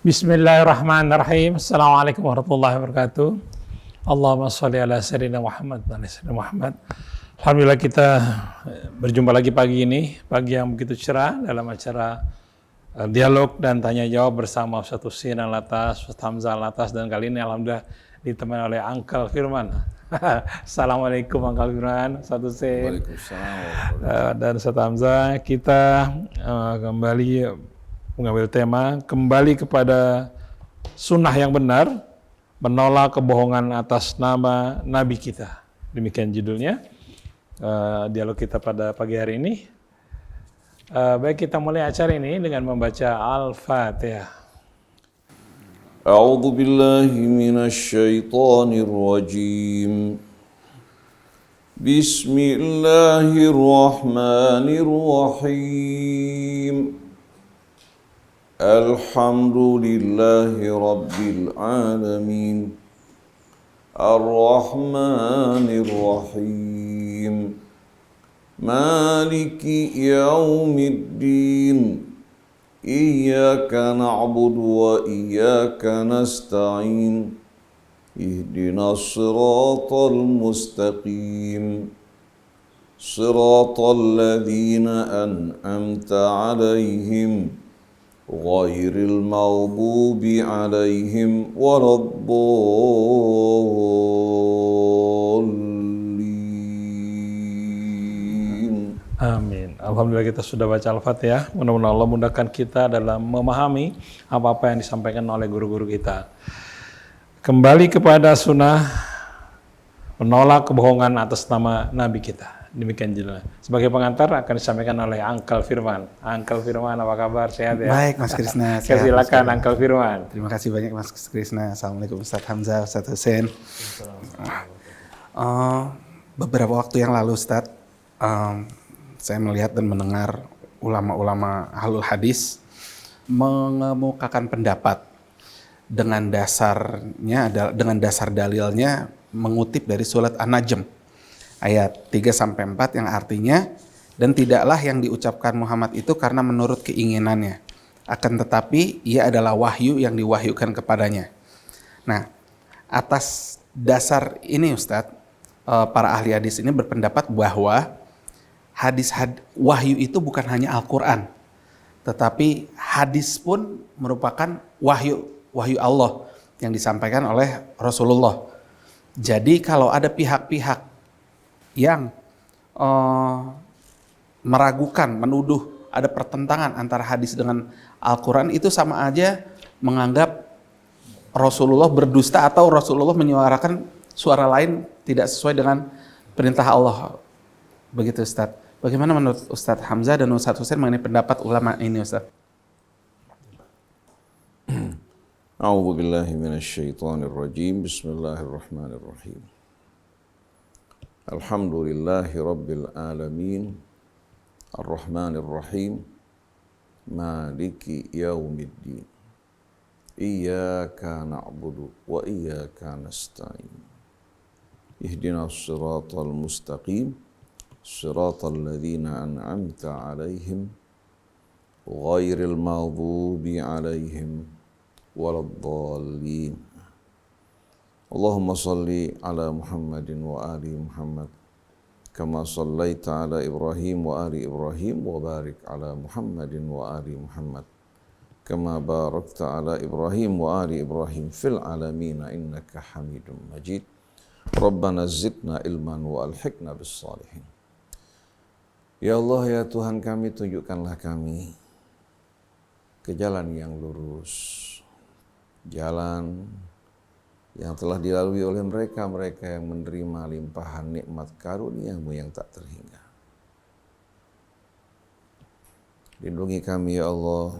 Bismillahirrahmanirrahim. Assalamualaikum warahmatullahi wabarakatuh. Allahumma sholli ala sayyidina Muhammad wa ala sayyidina Muhammad. Alhamdulillah kita berjumpa lagi pagi ini, pagi yang begitu cerah dalam acara dialog dan tanya jawab bersama Ustaz Husin Alatas, Ustaz Hamzah Alatas, dan kali ini alhamdulillah ditemani oleh Uncle Firman. Assalamualaikum Uncle Firman, Ustaz Husin. Waalaikumsalam. Dan Ustaz Hamzah, kita kembali mengambil tema kembali kepada sunnah yang benar, menolak kebohongan atas nama Nabi kita. Demikian judulnya dialog kita pada pagi hari ini. Baik, kita mulai acara ini dengan membaca Al-Fatihah. A'udzu billahi minasy syaithanir rajim. Bismillahirrahmanirrahim. Alhamdulillahi rabbil alamin. Ar-Rahmanir Rahim. Maliki yaumiddin. Iyyaka na'budu wa iyyaka nasta'in. Ihdinas siratal mustaqim. Siratal ladzina an'amta 'alaihim ghairil maghdubi 'alaihim waladdallin. Amin. Alhamdulillah kita sudah baca Al-Fatihah. Mudah-mudahan Allah mudahkan kita dalam memahami apa-apa yang disampaikan oleh guru-guru kita. Kembali kepada sunnah, menolak kebohongan atas nama Nabi kita. Demikian judulnya. Sebagai pengantar akan disampaikan oleh Uncle Firman. Uncle Firman, apa kabar? Sehat ya? Baik, Mas Krisna. Silakan Uncle Firman. Terima kasih banyak Mas Krisna. Assalamualaikum Ustaz Hamzah, Ustaz Husin. Beberapa waktu yang lalu Ustaz, saya melihat dan mendengar ulama-ulama ahlul hadis mengemukakan pendapat dengan dasar dalilnya mengutip dari surat An-Najm ayat 3-4 yang artinya, dan tidaklah yang diucapkan Muhammad itu karena menurut keinginannya, akan tetapi ia adalah wahyu yang diwahyukan kepadanya. Nah, atas dasar ini Ustadz, para ahli hadis ini berpendapat bahwa wahyu itu bukan hanya Al-Quran, tetapi hadis pun merupakan wahyu Allah yang disampaikan oleh Rasulullah. Jadi kalau ada pihak-pihak yang meragukan, menuduh ada pertentangan antara hadis dengan Al-Quran, itu sama aja menganggap Rasulullah berdusta atau Rasulullah menyuarakan suara lain tidak sesuai dengan perintah Allah. Begitu Ustaz. Bagaimana menurut Ustaz Hamzah dan Ustaz Husin mengenai pendapat ulama ini Ustaz? A'udzu billahi minasy syaithanir rajim. Bismillahirrahmanirrahim. Alhamdulillahi rabbil alamin. Ar-Rahmanir Rahim. Maliki yaumiddin. Iyyaka na'budu wa iyyaka nasta'in. Ihdinas siratal mustaqim. Siratal ladzina an'amta 'alaihim ghairil maghdubi 'alaihim waladdallin. Allahumma salli ala Muhammadin wa ali Muhammad kama sallaita ala Ibrahim wa ali Ibrahim wa barik ala Muhammadin wa ali Muhammad kama barakta ala Ibrahim wa ali Ibrahim fil alamin innaka Hamidum Majid. Rabbana zidna ilman wa alhiqna bis salihin. Ya Allah, ya Tuhan kami, tunjukkanlah kami ke jalan yang lurus, jalan yang telah dilalui oleh mereka yang menerima limpahan nikmat karunia-Mu yang tak terhingga. Lindungi kami ya Allah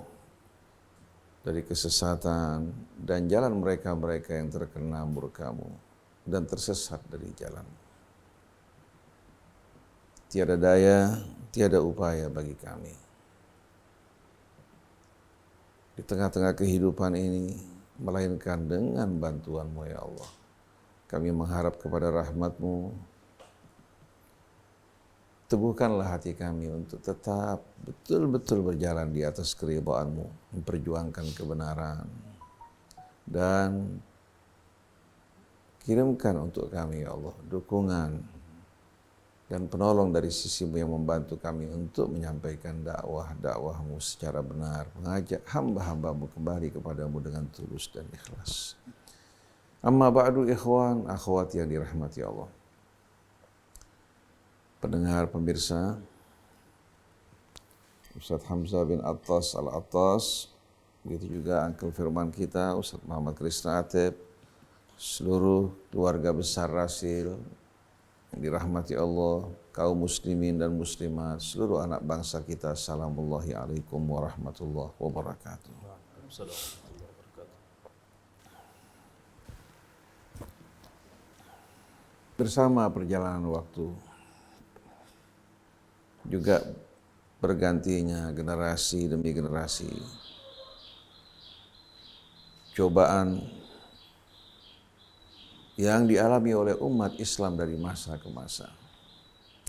dari kesesatan dan jalan mereka yang terkena murka-Mu dan tersesat dari jalan. Tiada daya, tiada upaya bagi kami. Di tengah-tengah kehidupan ini, melainkan dengan bantuan-Mu ya Allah. Kami mengharap kepada rahmat-Mu. Teguhkanlah hati kami untuk tetap betul-betul berjalan di atas keridhaan-Mu, memperjuangkan kebenaran, dan kirimkan untuk kami ya Allah dukungan dan penolong dari sisimu yang membantu kami untuk menyampaikan dakwah-dakwahmu secara benar, mengajak hamba-hambamu kembali kepadamu dengan tulus dan ikhlas. Amma ba'du ikhwan, akhwat yang dirahmati Allah. Pendengar, pemirsa, Ustadz Hamzah bin Attas Al-Attas, begitu juga Uncle Firman kita, Ustadz Muhammad Krisna Ateb, seluruh keluarga besar Rasil, yang dirahmati Allah, kaum muslimin dan muslimat, seluruh anak bangsa kita, salamullahi alaikum warahmatullahi wabarakatuh. Bersama perjalanan waktu, juga bergantinya generasi demi generasi, cobaan yang dialami oleh umat Islam dari masa ke masa.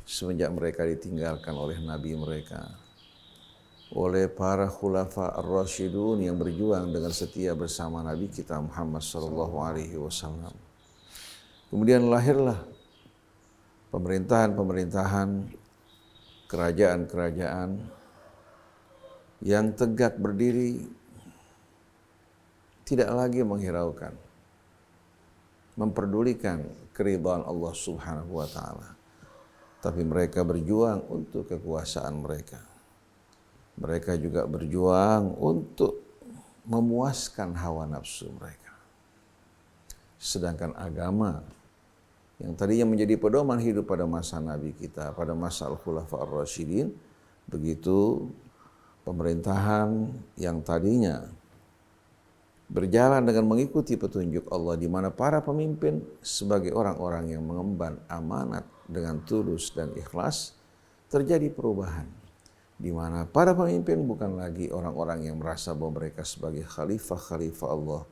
Semenjak mereka ditinggalkan oleh Nabi mereka, oleh para khulafa ar-rasyidun yang berjuang dengan setia bersama Nabi kita Muhammad SAW. Kemudian lahirlah pemerintahan-pemerintahan, kerajaan-kerajaan yang tegak berdiri, tidak lagi menghiraukan, memperdulikan keridhaan Allah Subhanahu wa taala. Tapi mereka berjuang untuk kekuasaan mereka. Mereka juga berjuang untuk memuaskan hawa nafsu mereka. Sedangkan agama yang tadinya menjadi pedoman hidup pada masa Nabi kita, pada masa Al-Khulafa Ar-Rasyidin, begitu pemerintahan yang tadinya berjalan dengan mengikuti petunjuk Allah, di mana para pemimpin sebagai orang-orang yang mengemban amanat dengan tulus dan ikhlas, terjadi perubahan, di mana para pemimpin bukan lagi orang-orang yang merasa bahwa mereka sebagai khalifah-khalifah Allah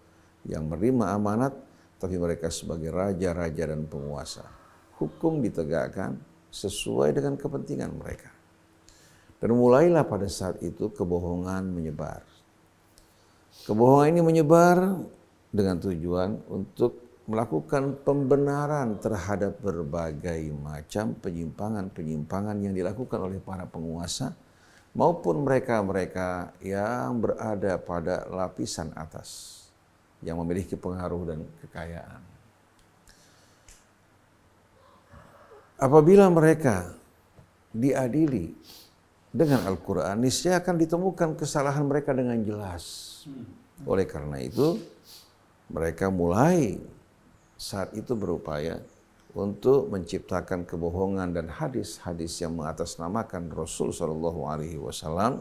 yang menerima amanat, tapi mereka sebagai raja-raja dan penguasa. Hukum ditegakkan sesuai dengan kepentingan mereka. Dan mulailah pada saat itu kebohongan menyebar. Kebohongan ini menyebar dengan tujuan untuk melakukan pembenaran terhadap berbagai macam penyimpangan-penyimpangan yang dilakukan oleh para penguasa maupun mereka-mereka yang berada pada lapisan atas yang memiliki pengaruh dan kekayaan. Apabila mereka diadili dengan Al-Quran, niscaya akan ditemukan kesalahan mereka dengan jelas. Oleh karena itu, mereka mulai saat itu berupaya untuk menciptakan kebohongan dan hadis-hadis yang mengatasnamakan Rasul SAW,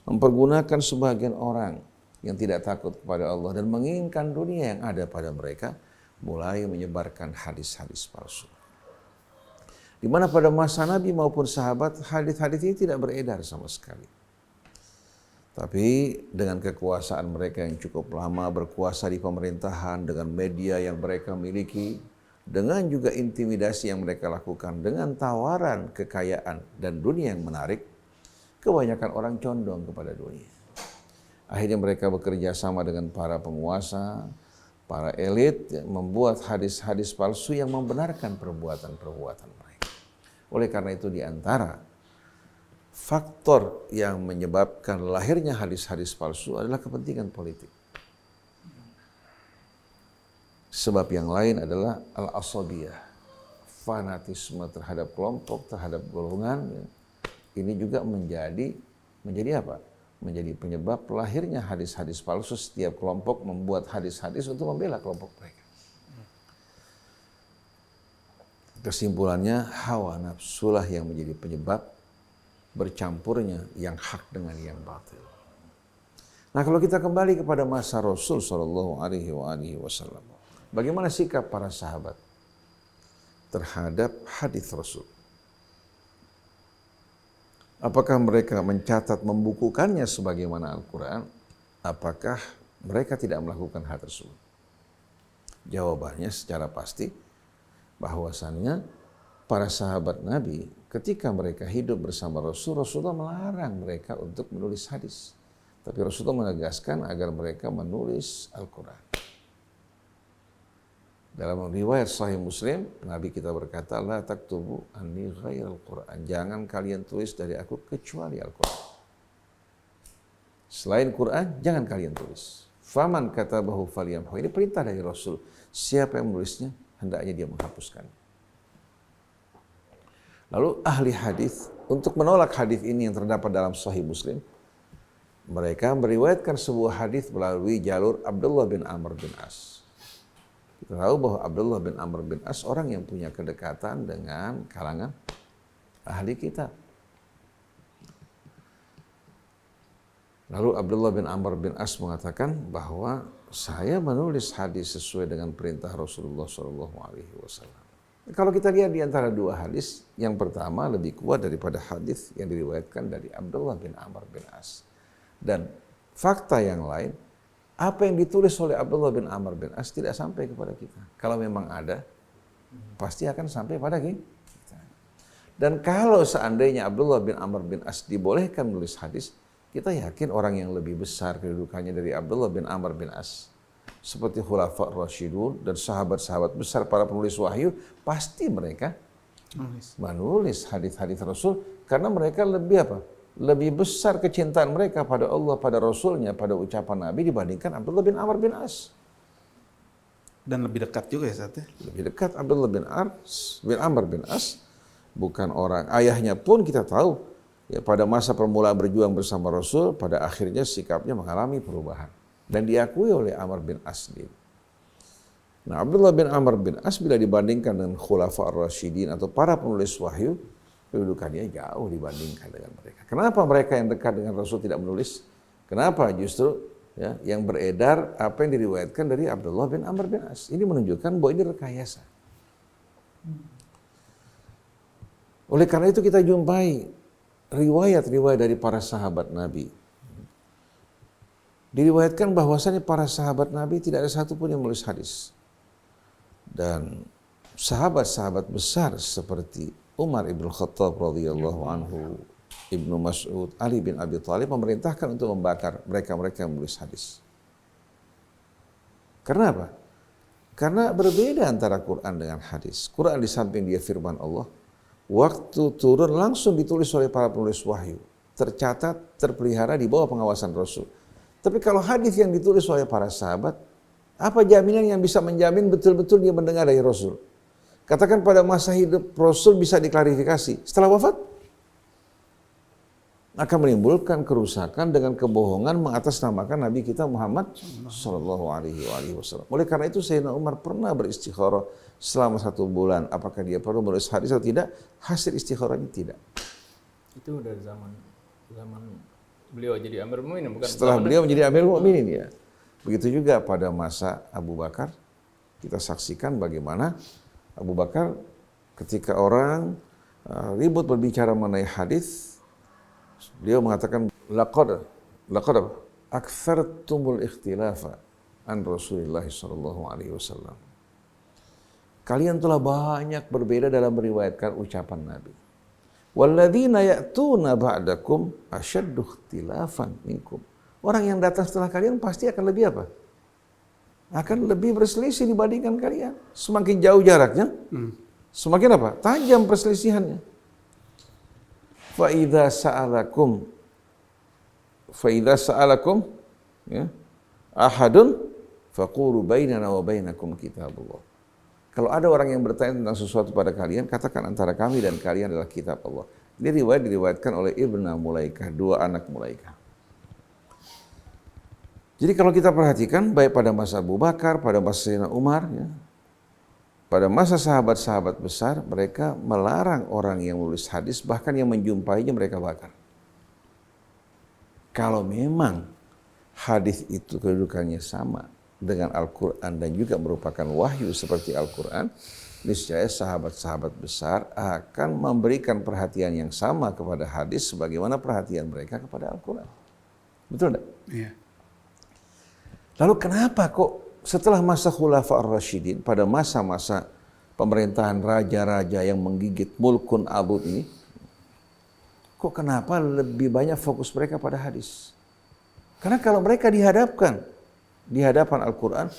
mempergunakan sebagian orang yang tidak takut kepada Allah dan menginginkan dunia yang ada pada mereka, mulai menyebarkan hadis-hadis palsu. Di mana pada masa Nabi maupun sahabat, hadis-hadis ini tidak beredar sama sekali. Tapi dengan kekuasaan mereka yang cukup lama berkuasa di pemerintahan, dengan media yang mereka miliki, dengan juga intimidasi yang mereka lakukan, dengan tawaran kekayaan dan dunia yang menarik, kebanyakan orang condong kepada dunia. Akhirnya mereka bekerja sama dengan para penguasa, para elit, membuat hadis-hadis palsu yang membenarkan perbuatan-perbuatan mereka. Oleh karena itu, di antara faktor yang menyebabkan lahirnya hadis-hadis palsu adalah kepentingan politik. Sebab yang lain adalah al-asabiyah, fanatisme terhadap kelompok, terhadap golongan. Ini juga menjadi apa? Menjadi penyebab lahirnya hadis-hadis palsu. Setiap kelompok membuat hadis-hadis untuk membela kelompok mereka. Kesimpulannya, hawa nafsulah yang menjadi penyebab bercampurnya yang hak dengan yang batil. Nah, kalau kita kembali kepada masa Rasul SAW, bagaimana sikap para sahabat terhadap hadis Rasul? Apakah mereka mencatat, membukukannya sebagaimana Al-Quran? Apakah mereka tidak melakukan hal tersebut? Jawabannya secara pasti bahwasannya para sahabat Nabi ketika mereka hidup bersama Rasulullah melarang mereka untuk menulis hadis. Tapi Rasulullah menegaskan agar mereka menulis Al-Quran. Dalam riwayat Sahih Muslim, Nabi kita berkata, la taktubu anni ghairal Qur'an. Jangan kalian tulis dari aku kecuali Al-Quran. Selain Quran, jangan kalian tulis. Faman katabahu falyamhu. Ini perintah dari Rasul. Siapa yang menulisnya, hendaknya dia menghapuskan. Lalu ahli hadis untuk menolak hadis ini yang terdapat dalam Sahih Muslim, mereka meriwayatkan sebuah hadis melalui jalur Abdullah bin Amr bin As. Kita tahu bahwa Abdullah bin Amr bin As orang yang punya kedekatan dengan kalangan ahli kitab. Lalu Abdullah bin Amr bin As mengatakan bahwa saya menulis hadis sesuai dengan perintah Rasulullah SAW. Kalau kita lihat di antara dua hadis, yang pertama lebih kuat daripada hadis yang diriwayatkan dari Abdullah bin Amr bin As. Dan fakta yang lain, apa yang ditulis oleh Abdullah bin Amr bin As tidak sampai kepada kita. Kalau memang ada, pasti akan sampai pada kita. Dan kalau seandainya Abdullah bin Amr bin As dibolehkan menulis hadis, kita yakin orang yang lebih besar kedudukannya dari Abdullah bin Amr bin As, seperti Khulafa Rasyidun dan sahabat-sahabat besar para penulis wahyu, pasti mereka menulis hadis-hadis Rasul karena mereka lebih apa? Lebih besar kecintaan mereka pada Allah, pada Rasulnya, pada ucapan Nabi dibandingkan Abdullah bin Amr bin As. Dan lebih dekat juga ya Ustaz? Lebih dekat Abdullah bin Amr bin As, bukan orang, ayahnya pun kita tahu, ya pada masa permulaan berjuang bersama Rasul, pada akhirnya sikapnya mengalami perubahan. Dan diakui oleh Amr bin As sendiri. Nah, Abdullah bin Amr bin As bila dibandingkan dengan Khulafa ar-Rasyidin atau para penulis wahyu, kedudukannya jauh dibandingkan dengan mereka. Kenapa mereka yang dekat dengan Rasul tidak menulis? Kenapa justru ya, yang beredar apa yang diriwayatkan dari Abdullah bin Amr bin As? Ini menunjukkan bahwa ini rekayasa. Oleh karena itu kita jumpai riwayat-riwayat dari para sahabat Nabi. Diriwayatkan bahwasanya para sahabat Nabi tidak ada satupun yang menulis hadis. Dan sahabat-sahabat besar seperti Umar ibn Khattab radhiyallahu anhu, Ibnu Mas'ud, Ali bin Abi Thalib memerintahkan untuk membakar mereka-mereka yang menulis hadis. Karena apa? Karena berbeda antara Quran dengan hadis. Quran di samping dia firman Allah, waktu turun langsung ditulis oleh para penulis wahyu, tercatat, terpelihara di bawah pengawasan Rasul. Tapi kalau hadis yang ditulis oleh para sahabat, apa jaminan yang bisa menjamin betul-betul dia mendengar dari Rasul? Katakan pada masa hidup Rasul bisa diklarifikasi, setelah wafat akan menimbulkan kerusakan dengan kebohongan mengatasnamakan Nabi kita Muhammad Sallallahu Alaihi Wasallam. Oleh karena itu Sayyidina Umar pernah beristikharah selama 1 bulan, apakah dia perlu menulis hadis atau tidak? Hasil istikharahnya tidak. Itu dari zaman beliau jadi Amirul Mukminin, bukan? Setelah beliau menjadi Amirul Mukminin ya. Begitu juga pada masa Abu Bakar, kita saksikan bagaimana Abu Bakar ketika orang ribut berbicara mengenai hadis, beliau mengatakan laqad aktsartumul ikhtilafa an Rasulillah sallallahu alaihi wasallam. Kalian telah banyak berbeda dalam meriwayatkan ucapan Nabi. Walladzina ya'tuna ba'dakum asyaddu ikhtilafan minkum. Orang yang datang setelah kalian pasti akan lebih apa? Akan lebih berselisih dibandingkan kalian. Semakin jauh jaraknya, semakin apa? Tajam perselisihannya. Fa idza sa'alakum ya, ahadun faqulu bainana wa bainakum kitabullah. Kalau ada orang yang bertanya tentang sesuatu pada kalian, katakan antara kami dan kalian adalah kitab Allah. Ini diriwayatkan oleh Ibnu Mulaikah, 2 anak Mulaikah. Jadi kalau kita perhatikan, baik pada masa Abu Bakar, pada masa Sayyidina Umar, ya, pada masa sahabat-sahabat besar, mereka melarang orang yang menulis hadis, bahkan yang menjumpainya mereka bakar. Kalau memang hadis itu kedudukannya sama dengan Al-Quran dan juga merupakan wahyu seperti Al-Quran, niscaya sahabat-sahabat besar akan memberikan perhatian yang sama kepada hadis sebagaimana perhatian mereka kepada Al-Quran. Betul tidak? Iya. Lalu kenapa kok setelah masa Khulafa ar-Rasyidin, pada masa-masa pemerintahan raja-raja yang menggigit mulkun abud ini, kok kenapa lebih banyak fokus mereka pada hadis? Karena kalau mereka di hadapan Al-Quran,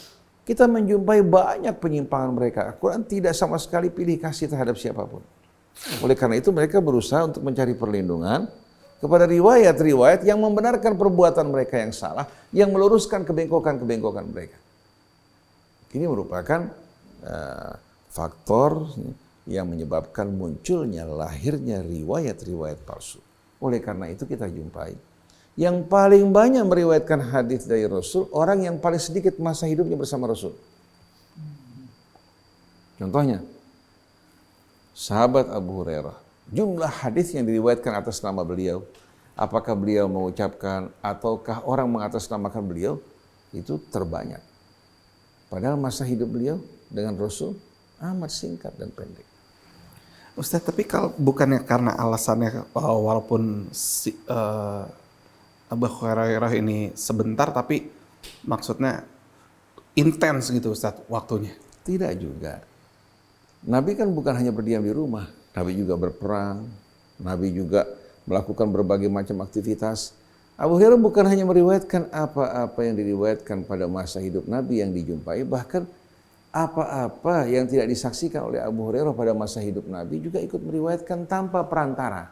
kita menjumpai banyak penyimpangan mereka. Al-Quran tidak sama sekali pilih kasih terhadap siapapun. Oleh karena itu mereka berusaha untuk mencari perlindungan kepada riwayat-riwayat yang membenarkan perbuatan mereka yang salah, yang meluruskan kebengkokan-kebengkokan mereka. Ini merupakan faktor yang menyebabkan munculnya, lahirnya riwayat-riwayat palsu. Oleh karena itu kita jumpai yang paling banyak meriwayatkan hadis dari Rasul, orang yang paling sedikit masa hidupnya bersama Rasul. Contohnya, sahabat Abu Hurairah, jumlah hadis yang diriwayatkan atas nama beliau, apakah beliau mengucapkan ataukah orang mengatasnamakan beliau, itu terbanyak. Padahal masa hidup beliau dengan Rasul amat singkat dan pendek. Ustaz, tapi kalau bukannya karena alasannya walaupun Abu Hurairah ini sebentar, tapi maksudnya intens gitu Ustaz waktunya? Tidak juga. Nabi kan bukan hanya berdiam di rumah, Nabi juga berperang, Nabi juga melakukan berbagai macam aktivitas. Abu Hurairah bukan hanya meriwayatkan apa-apa yang diriwayatkan pada masa hidup Nabi yang dijumpai, bahkan apa-apa yang tidak disaksikan oleh Abu Hurairah pada masa hidup Nabi juga ikut meriwayatkan tanpa perantara.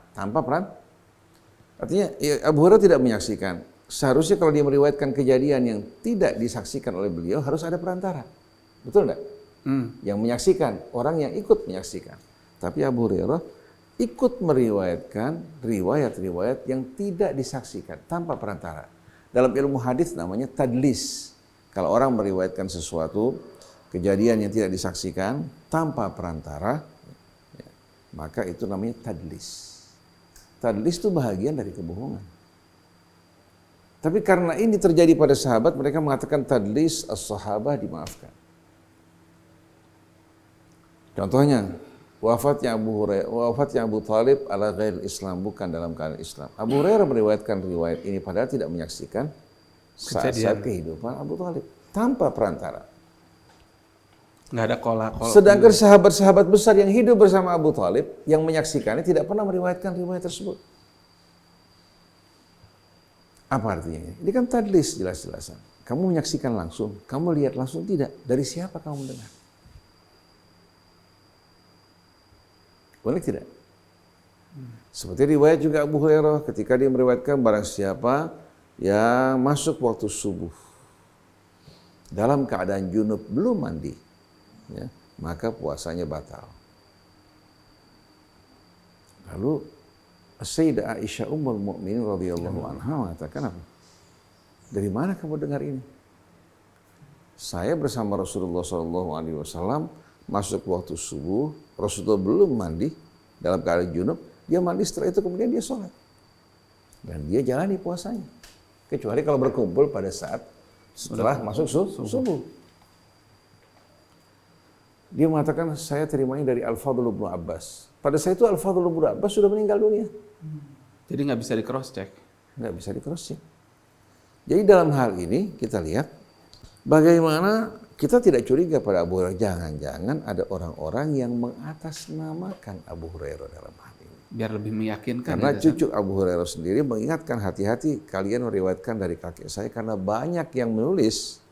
Artinya Abu Hurairah tidak menyaksikan. Seharusnya kalau dia meriwayatkan kejadian yang tidak disaksikan oleh beliau harus ada perantara. Betul enggak? Yang menyaksikan, orang yang ikut menyaksikan. Tapi Abu Hurairah ikut meriwayatkan riwayat-riwayat yang tidak disaksikan tanpa perantara. Dalam ilmu hadis namanya tadlis. Kalau orang meriwayatkan sesuatu kejadian yang tidak disaksikan tanpa perantara, maka itu namanya tadlis. Tadlis itu bahagian dari kebohongan. Tapi karena ini terjadi pada sahabat, mereka mengatakan tadlis as-sahabah dimaafkan. Contohnya, wafatnya Abu Thalib ala ghairil Islam, bukan dalam keadaan Islam. Abu Hurairah meriwayatkan riwayat ini padahal tidak menyaksikan saat kehidupan Abu Thalib tanpa perantara. Nggak ada kolak. Sedangkan sahabat-sahabat besar yang hidup bersama Abu Thalib yang menyaksikannya tidak pernah meriwayatkan riwayat tersebut. Apa artinya? Ini kan tadlis jelas-jelasan. Kamu menyaksikan langsung, kamu lihat langsung tidak. Dari siapa kamu mendengar? Boleh tidak? Seperti riwayat juga Abu Hurairah ketika dia meriwayatkan barang siapa yang masuk waktu subuh dalam keadaan junub belum mandi, ya, maka puasanya batal. Lalu Sayyidah Aisyah Ummul Mukminin radhiyallahu anha mengatakan apa? Dari mana kamu dengar ini? Saya bersama Rasulullah SAW masuk waktu subuh, Rasulullah belum mandi dalam keadaan junub, dia mandi setelah itu kemudian dia sholat. Dan dia jalani puasanya. Kecuali kalau berkumpul pada saat setelah masuk subuh. Dia mengatakan, saya terimanya dari Al-Fadl bin Abbas. Pada saat itu Al-Fadl bin Abbas sudah meninggal dunia. Jadi nggak bisa di cross check. Nggak bisa di cross check. Jadi dalam hal ini kita lihat bagaimana kita tidak curiga pada Abu Hurairah. Jangan-jangan ada orang-orang yang mengatasnamakan Abu Hurairah dalam hal ini. Biar lebih meyakinkan. Karena cucu Abu Hurairah sendiri mengingatkan, hati-hati kalian meriwayatkan dari kakek saya, karena banyak yang menulis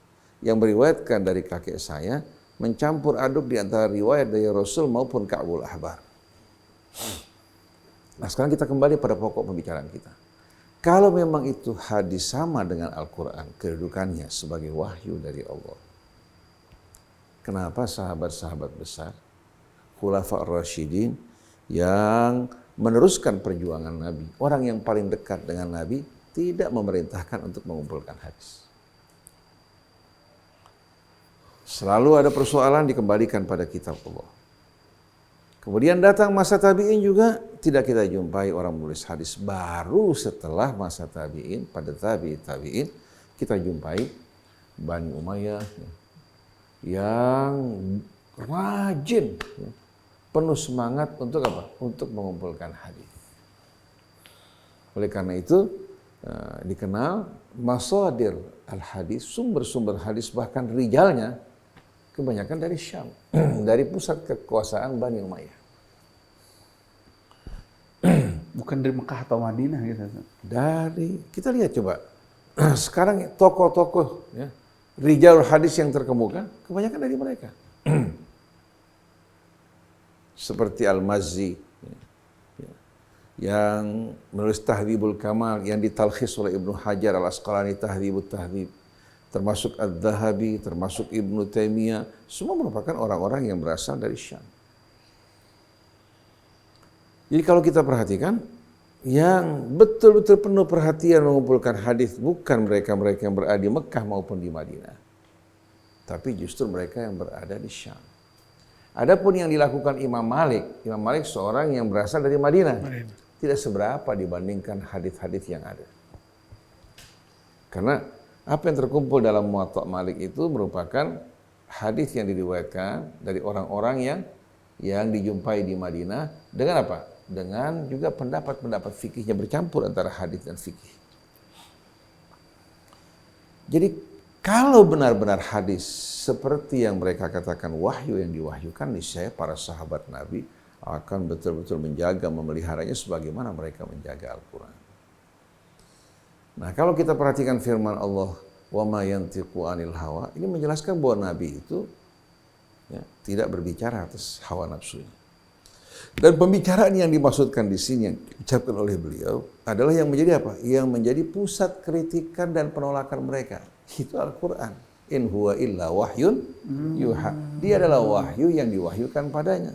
yang meriwayatkan dari kakek saya mencampur aduk di antara riwayat dari Rasul maupun Ka'bul Ahbar. Nah, sekarang kita kembali pada pokok pembicaraan kita. Kalau memang itu hadis sama dengan Al-Quran, kedudukannya sebagai wahyu dari Allah, kenapa sahabat-sahabat besar, Khulafa ar-Rasyidin yang meneruskan perjuangan Nabi, orang yang paling dekat dengan Nabi, tidak memerintahkan untuk mengumpulkan hadis? Selalu ada persoalan dikembalikan pada kitab Allah. Kemudian datang masa tabi'in juga, tidak kita jumpai orang menulis hadis. Baru setelah masa tabi'in, pada tabi'in, kita jumpai Bani Umayyah yang rajin, penuh semangat untuk apa? Untuk mengumpulkan hadis. Oleh karena itu dikenal masadir al-hadis, sumber-sumber hadis bahkan rijalnya kebanyakan dari Syam, dari pusat kekuasaan Bani Umayyah. Bukan dari Mekah atau Madinah gitu. Kita lihat coba sekarang tokoh-tokoh, ya, rijalul hadis yang terkemuka, kebanyakan dari mereka. Seperti Al-Mazzi, yang menulis Tahdhibul Kamal, yang ditalkhis oleh Ibnu Hajar Al-Asqalani Tahdhibut Tahdhib, termasuk Adz-Dzahabi, termasuk Ibnu Taimiyah, semua merupakan orang-orang yang berasal dari Syam. Jadi kalau kita perhatikan, yang betul-betul penuh perhatian mengumpulkan hadis bukan mereka-mereka yang berada di Mekah maupun di Madinah, tapi justru mereka yang berada di Syam. Adapun yang dilakukan Imam Malik seorang yang berasal dari Madinah, tidak seberapa dibandingkan hadis-hadis yang ada. Karena apa yang terkumpul dalam Muwatta Malik itu merupakan hadis yang diriwayatkan dari orang-orang yang dijumpai di Madinah dengan apa? Dengan juga pendapat-pendapat fikihnya bercampur antara hadis dan fikih. Jadi kalau benar-benar hadis seperti yang mereka katakan wahyu yang diwahyukan, niscaya para sahabat Nabi akan betul-betul menjaga, memeliharanya sebagaimana mereka menjaga Al-Quran. Nah, kalau kita perhatikan firman Allah, wa ma yantiqu anil hawa, ini menjelaskan bahwa Nabi itu tidak berbicara atas hawa nafsunya. Dan pembicaraan yang dimaksudkan di sini yang diucapkan oleh beliau adalah yang menjadi apa? Yang menjadi pusat kritikan dan penolakan mereka. Itu Al-Quran. In huwa illa wahyun yuha. Dia adalah wahyu yang diwahyukan padanya.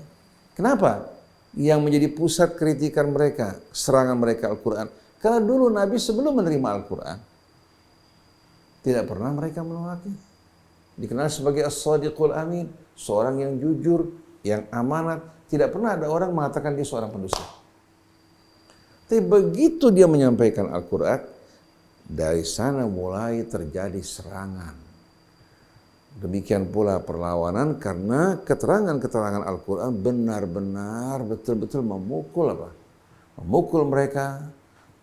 Kenapa? Yang menjadi pusat kritikan mereka, serangan mereka Al-Quran. Karena dulu Nabi sebelum menerima Al-Quran, tidak pernah mereka menolaknya. Dikenal sebagai as-sadiqul amin, seorang yang jujur, yang amanat. Tidak pernah ada orang mengatakan dia seorang pendusta. Tapi begitu dia menyampaikan Al-Quran, dari sana mulai terjadi serangan. Demikian pula perlawanan karena keterangan-keterangan Al-Quran benar-benar betul-betul memukul apa? Memukul mereka,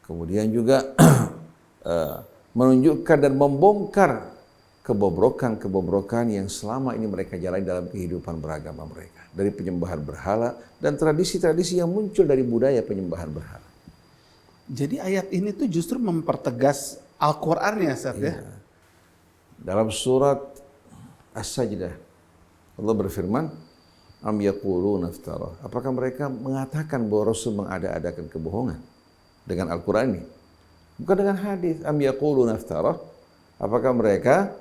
kemudian juga menunjukkan dan membongkar kebobrokan-kebobrokan yang selama ini mereka jalani dalam kehidupan beragama mereka. Dari penyembahan berhala dan tradisi-tradisi yang muncul dari budaya penyembahan berhala. Jadi ayat ini tuh justru mempertegas Al-Quran ya, Ustaz ya? Dalam surat As-Sajdah, Allah berfirman, Am yaquluna iftara. Apakah mereka mengatakan bahwa Rasul mengada-adakan kebohongan dengan Al-Quran ini? Bukan dengan hadis. Am yaquluna iftara. Apakah mereka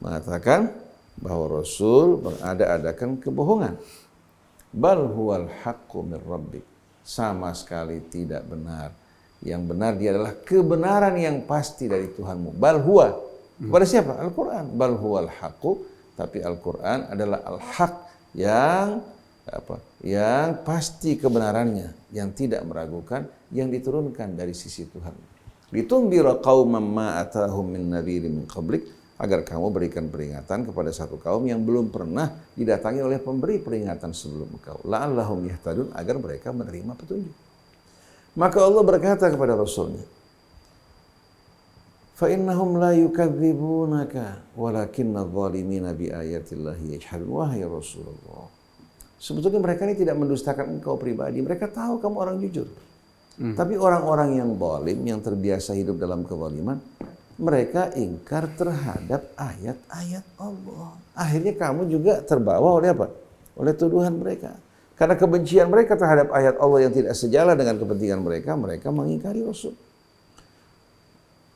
mengatakan bahwa Rasul mengada-adakan kebohongan? Bal huwal haqqu min rabbik. Sama sekali tidak benar. Yang benar dia adalah kebenaran yang pasti dari Tuhanmu. Bal huwa. Kepada siapa? Al-Quran. Bal huwal haqqu. Tapi Al-Quran adalah al-haq yang yang pasti kebenarannya, yang tidak meragukan, yang diturunkan dari sisi Tuhan. Litunzira qauman ma atahum min nadhirin min qablik, agar kamu berikan peringatan kepada satu kaum yang belum pernah didatangi oleh pemberi peringatan sebelum engkau. La'allahum yahtadun, agar mereka menerima petunjuk. Maka Allah berkata kepada Rasulnya, fa innahum la yukadzibunaka walakinna adh-dhalimina bi ayatillahi yajhadun. Wahai Rasulullah, sebetulnya mereka ini tidak mendustakan engkau pribadi. Mereka tahu kamu orang jujur. Tapi orang-orang yang zalim, yang terbiasa hidup dalam kezaliman, mereka ingkar terhadap ayat-ayat Allah. Akhirnya kamu juga terbawa oleh apa? Oleh tuduhan mereka. Karena kebencian mereka terhadap ayat Allah yang tidak sejalan dengan kepentingan mereka, mereka mengingkari Rasul.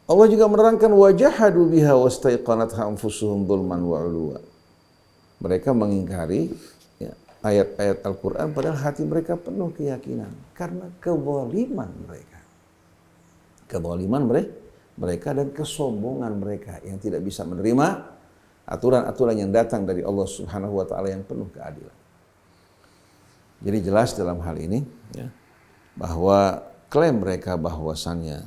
Allah juga menerangkan wajahadu biha wastaiqanatha anfusuhum dzulman wa 'uluwa. Mereka mengingkari ayat-ayat Al-Quran padahal hati mereka penuh keyakinan karena kezaliman mereka. Kezaliman mereka dan kesombongan mereka yang tidak bisa menerima aturan-aturan yang datang dari Allah Subhanahu wa taala yang penuh keadilan. Jadi jelas dalam hal ini bahwa klaim mereka bahwasannya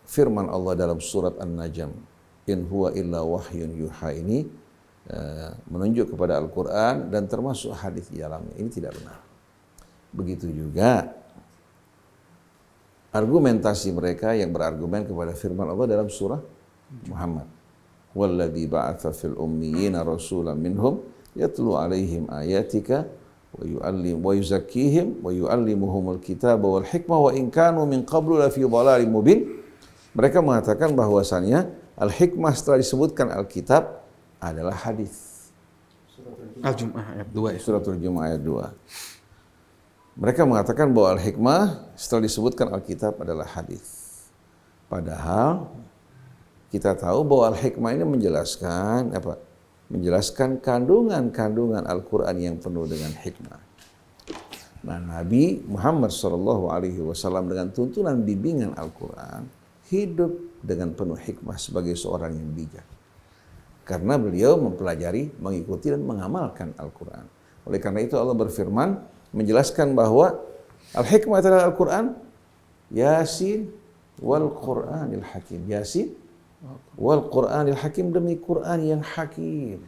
firman Allah dalam surat An-Najm, in huwa illa wahyun yuha, ini menunjuk kepada Al-Quran dan termasuk hadis di dalamnya. Ini tidak benar. Begitu juga argumentasi mereka yang berargumen kepada firman Allah dalam surah Muhammad. Walladzi ba'atsa fil ummiyina rasulan minhum yatlu 'alaihim ayatika wa yuzakkihim wa yu'allimuhumul kitaba wal hikmah wa in kanu min qablu la fi dhalalin mubin. Mereka mengatakan bahwasannya Al-hikmah setelah disebutkan Alkitab adalah hadis. Al-Jum'ah ayat 2 ya. Suratul Jumu'ah ayat 2. Mereka mengatakan bahwa al-hikmah setelah disebutkan Alkitab adalah hadis. Padahal kita tahu bahwa al-hikmah ini menjelaskan apa? Menjelaskan kandungan-kandungan Al-Quran yang penuh dengan hikmah. Nah, Nabi Muhammad SAW dengan tuntunan bimbingan Al-Quran hidup dengan penuh hikmah sebagai seorang yang bijak. Karena beliau mempelajari, mengikuti dan mengamalkan Al-Quran. Oleh karena itu Allah berfirman menjelaskan bahwa al-hikmah adalah Al-Quran, Yasin wal Qur'anil Hakim. Yasin wal Qur'anil Hakim, demi Quran yang hakim.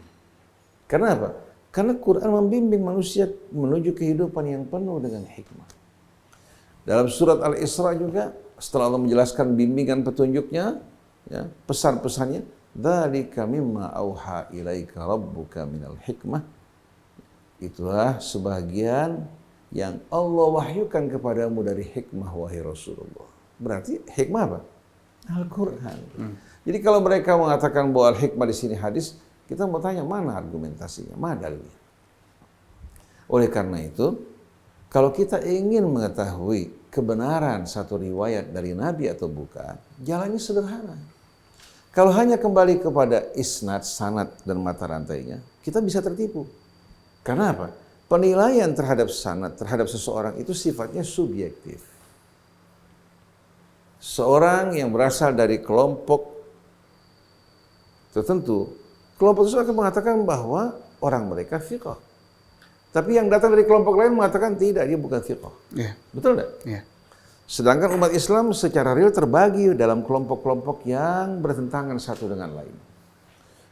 Karena apa? Karena Quran membimbing manusia menuju kehidupan yang penuh dengan hikmah. Dalam surat Al-Isra juga setelah Allah menjelaskan bimbingan petunjuknya, ya, pesan-pesannya, dzalika mimma auha ilaika rabbuka minal hikmah. Itulah sebagian yang Allah wahyukan kepadamu dari hikmah, wahai Rasulullah. Berarti hikmah apa? Al-Quran. Jadi kalau mereka mengatakan bahwa al-hikmah di sini hadis, kita mau tanya mana argumentasinya, mana dalilnya. Oleh karena itu, kalau kita ingin mengetahui kebenaran satu riwayat dari Nabi atau bukan, jalannya sederhana. Kalau hanya kembali kepada isnad, sanad, dan mata rantainya, kita bisa tertipu. Karena apa? Penilaian terhadap sanad, terhadap seseorang itu sifatnya subjektif. Seorang yang berasal dari kelompok tertentu, kelompok itu akan mengatakan bahwa orang mereka fiqh. Tapi yang datang dari kelompok lain mengatakan tidak, dia bukan fiqh. Yeah. Betul tidak? Yeah. Sedangkan umat Islam secara real terbagi dalam kelompok-kelompok yang bertentangan satu dengan lain.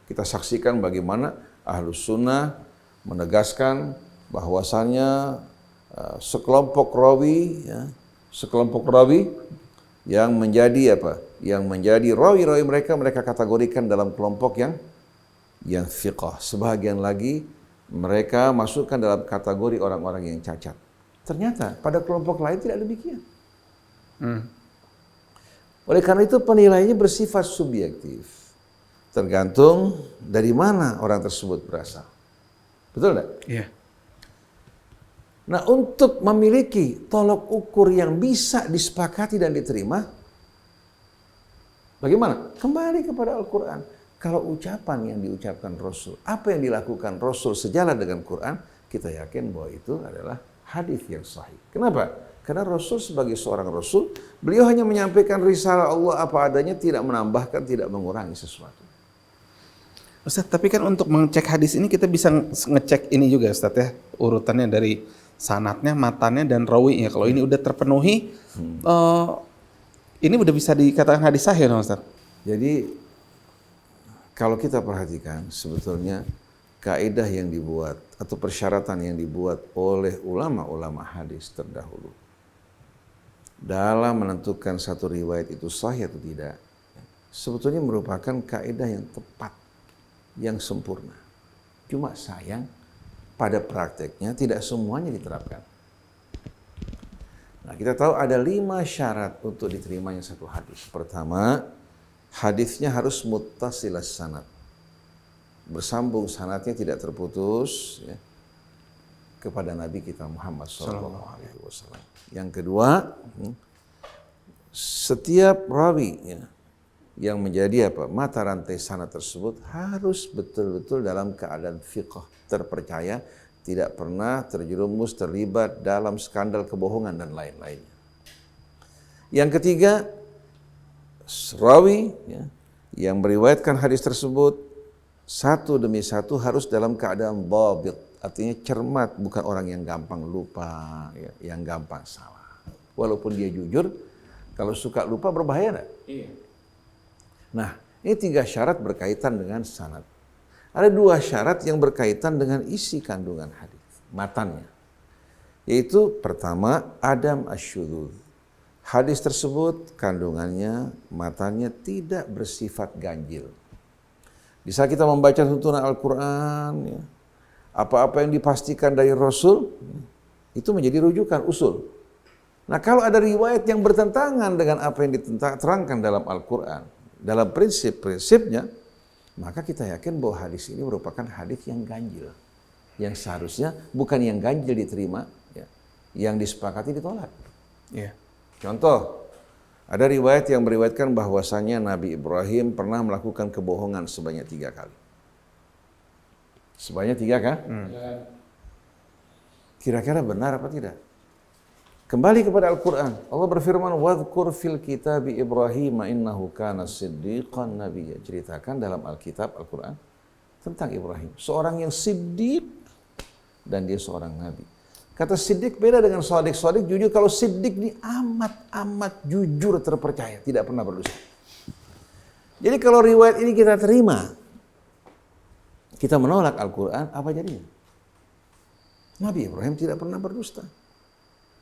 Kita saksikan bagaimana Ahlus Sunnah menegaskan bahwasannya sekelompok rawi yang menjadi apa? Yang menjadi rawi-rawi mereka kategorikan dalam kelompok yang fiqh. Sebagian lagi mereka masukkan dalam kategori orang-orang yang cacat. Ternyata pada kelompok lain tidak demikian. Oleh karena itu penilaiannya bersifat subjektif. Tergantung dari mana orang tersebut berasal. Betul tidak? Iya. Nah, untuk memiliki tolok ukur yang bisa disepakati dan diterima, bagaimana? Kembali kepada Al-Quran. Kalau ucapan yang diucapkan Rasul, apa yang dilakukan Rasul sejalan dengan Quran, kita yakin bahwa itu adalah hadis yang sahih. Kenapa? Karena Rasul sebagai seorang Rasul, beliau hanya menyampaikan risalah Allah apa adanya, tidak menambahkan, tidak mengurangi sesuatu. Ustaz, tapi kan untuk mengecek hadis ini kita bisa ngecek ini juga Ustaz ya, urutannya dari sanatnya, matannya, dan rawinya. Kalau ini udah terpenuhi, ini udah bisa dikatakan hadis sahih dong Ustaz? Jadi kalau kita perhatikan sebetulnya kaidah yang dibuat atau persyaratan yang dibuat oleh ulama-ulama hadis terdahulu dalam menentukan satu riwayat itu sahih atau tidak, sebetulnya merupakan kaidah yang tepat, yang sempurna. Cuma sayang pada prakteknya tidak semuanya diterapkan. Nah, kita tahu ada 5 syarat untuk diterimanya satu hadis. Pertama, hadisnya harus muttasilas sanad. Bersambung sanadnya, tidak terputus ya, kepada Nabi kita Muhammad SAW. Yang kedua, setiap rawi ya, yang menjadi mata rantai sanad tersebut harus betul-betul dalam keadaan fiqh, terpercaya, tidak pernah terjerumus, terlibat dalam skandal kebohongan dan lain-lainnya. Yang ketiga, rawi ya, yang meriwayatkan hadis tersebut satu demi satu harus dalam keadaan dhabit, artinya cermat, bukan orang yang gampang lupa, ya, yang gampang salah. Walaupun dia jujur, kalau suka lupa berbahaya enggak? Iya. Nah, ini 3 syarat berkaitan dengan sanad. Ada 2 syarat yang berkaitan dengan isi kandungan hadis, matannya. Yaitu pertama, adam asyudzuz. Hadis tersebut kandungannya, matannya tidak bersifat ganjil. Bisa kita membaca tuntunan Al-Quran, ya, apa-apa yang dipastikan dari Rasul, itu menjadi rujukan, usul. Nah, kalau ada riwayat yang bertentangan dengan apa yang diterangkan dalam Al-Quran, dalam prinsip-prinsipnya, maka kita yakin bahwa hadis ini merupakan hadis yang ganjil. Yang seharusnya bukan yang ganjil diterima, ya, yang disepakati ditolak. Iya. Contoh, ada riwayat yang meriwayatkan bahwasanya Nabi Ibrahim pernah melakukan kebohongan sebanyak 3 kali. Sebanyak 3 kan? Kira-kira benar apa tidak? Kembali kepada Al-Quran. Allah berfirman, وَذْكُرْ فِي الْكِتَابِ إِبْرَاهِيمَ إِنَّهُ كَانَ صِدِّيقًا نَبِيًّا. Ceritakan dalam Alkitab, Al-Quran, tentang Ibrahim. Seorang yang siddiq dan dia seorang nabi. Kata siddiq beda dengan sodik. Sodik jujur. Kalau siddiq ini amat jujur, terpercaya, tidak pernah berdusta. Jadi kalau riwayat ini kita terima, kita menolak Al-Quran, apa jadinya? Nabi Ibrahim tidak pernah berdusta.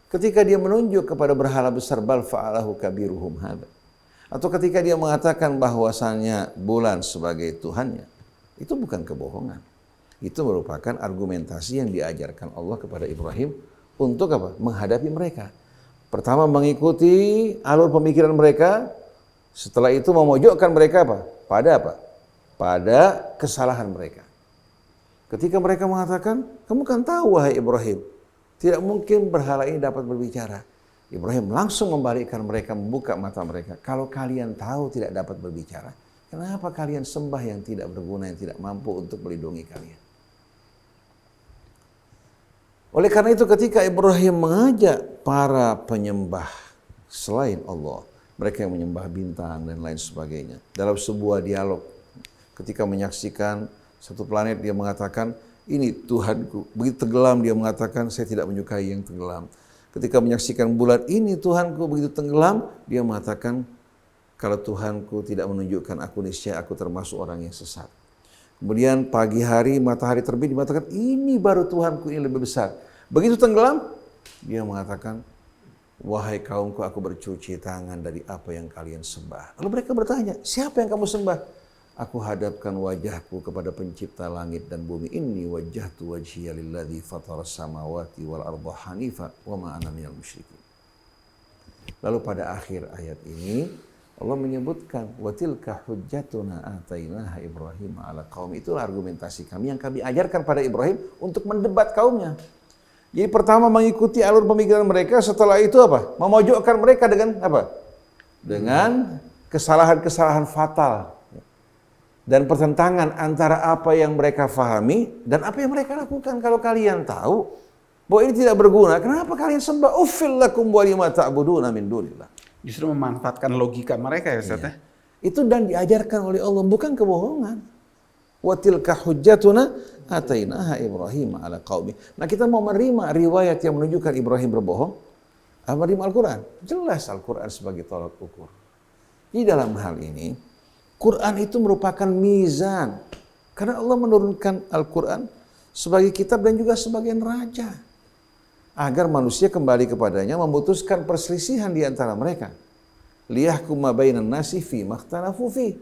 Ketika dia menunjuk kepada berhala besar, bal fa'alahu kabiruhum hadza. Atau ketika dia mengatakan bahwasannya bulan sebagai Tuhannya, itu bukan kebohongan. Itu merupakan argumentasi yang diajarkan Allah kepada Ibrahim untuk apa? Menghadapi mereka. Pertama mengikuti alur pemikiran mereka, setelah itu memojokkan mereka apa? Pada kesalahan mereka. Ketika mereka mengatakan, kamu kan tahu wahai Ibrahim, tidak mungkin berhala ini dapat berbicara. Ibrahim langsung membalikkan mereka, membuka mata mereka. Kalau kalian tahu tidak dapat berbicara, kenapa kalian sembah yang tidak berguna, yang tidak mampu untuk melindungi kalian? Oleh karena itu ketika Ibrahim mengajak para penyembah selain Allah, mereka yang menyembah bintang dan lain sebagainya, dalam sebuah dialog, ketika menyaksikan satu planet dia mengatakan, ini Tuhanku. Begitu tenggelam dia mengatakan, saya tidak menyukai yang tenggelam. Ketika menyaksikan bulan, ini Tuhanku. Begitu tenggelam dia mengatakan, kalau Tuhanku tidak menunjukkan aku, niscaya aku termasuk orang yang sesat. Kemudian pagi hari matahari terbit, dia mengatakan, ini baru Tuhanku, ini lebih besar. Begitu tenggelam dia mengatakan, wahai kaumku, aku bercuci tangan dari apa yang kalian sembah. Lalu mereka bertanya, siapa yang kamu sembah? Aku hadapkan wajahku kepada pencipta langit dan bumi. Inni wajjahtu wajhiya lilladzi fatara samawati wal arda hanifa wa ma ana minal musyrikin. Lalu pada akhir ayat ini Allah menyebutkan wa tilka hujjatuna atainaha Ibrahim ala qaumi. Itulah argumentasi kami yang kami ajarkan pada Ibrahim untuk mendebat kaumnya. Jadi pertama mengikuti alur pemikiran mereka, setelah itu apa? Memojokkan mereka dengan apa? Dengan kesalahan-kesalahan fatal. Dan pertentangan antara apa yang mereka fahami dan apa yang mereka lakukan. Kalau kalian tahu bahwa ini tidak berguna, kenapa kalian sembah? Uffil lakum wa lima ta'buduna min dunillah. Justru memanfaatkan logika mereka ya Ustaz. Itu dan diajarkan oleh Allah, bukan kebohongan. Wa tilka hujjatuna atainaha Ibrahim ala qaumi. Nah, kita mau menerima riwayat yang menunjukkan Ibrahim berbohong, apa menerima Al-Quran? Jelas Al-Quran sebagai tolak ukur. Di dalam hal ini Quran itu merupakan mizan. Karena Allah menurunkan Al-Quran sebagai kitab dan juga sebagai neraca. Agar manusia kembali kepadanya, memutuskan perselisihan di antara mereka. Liyahkuma bainan nasi fi makhtalafu fi.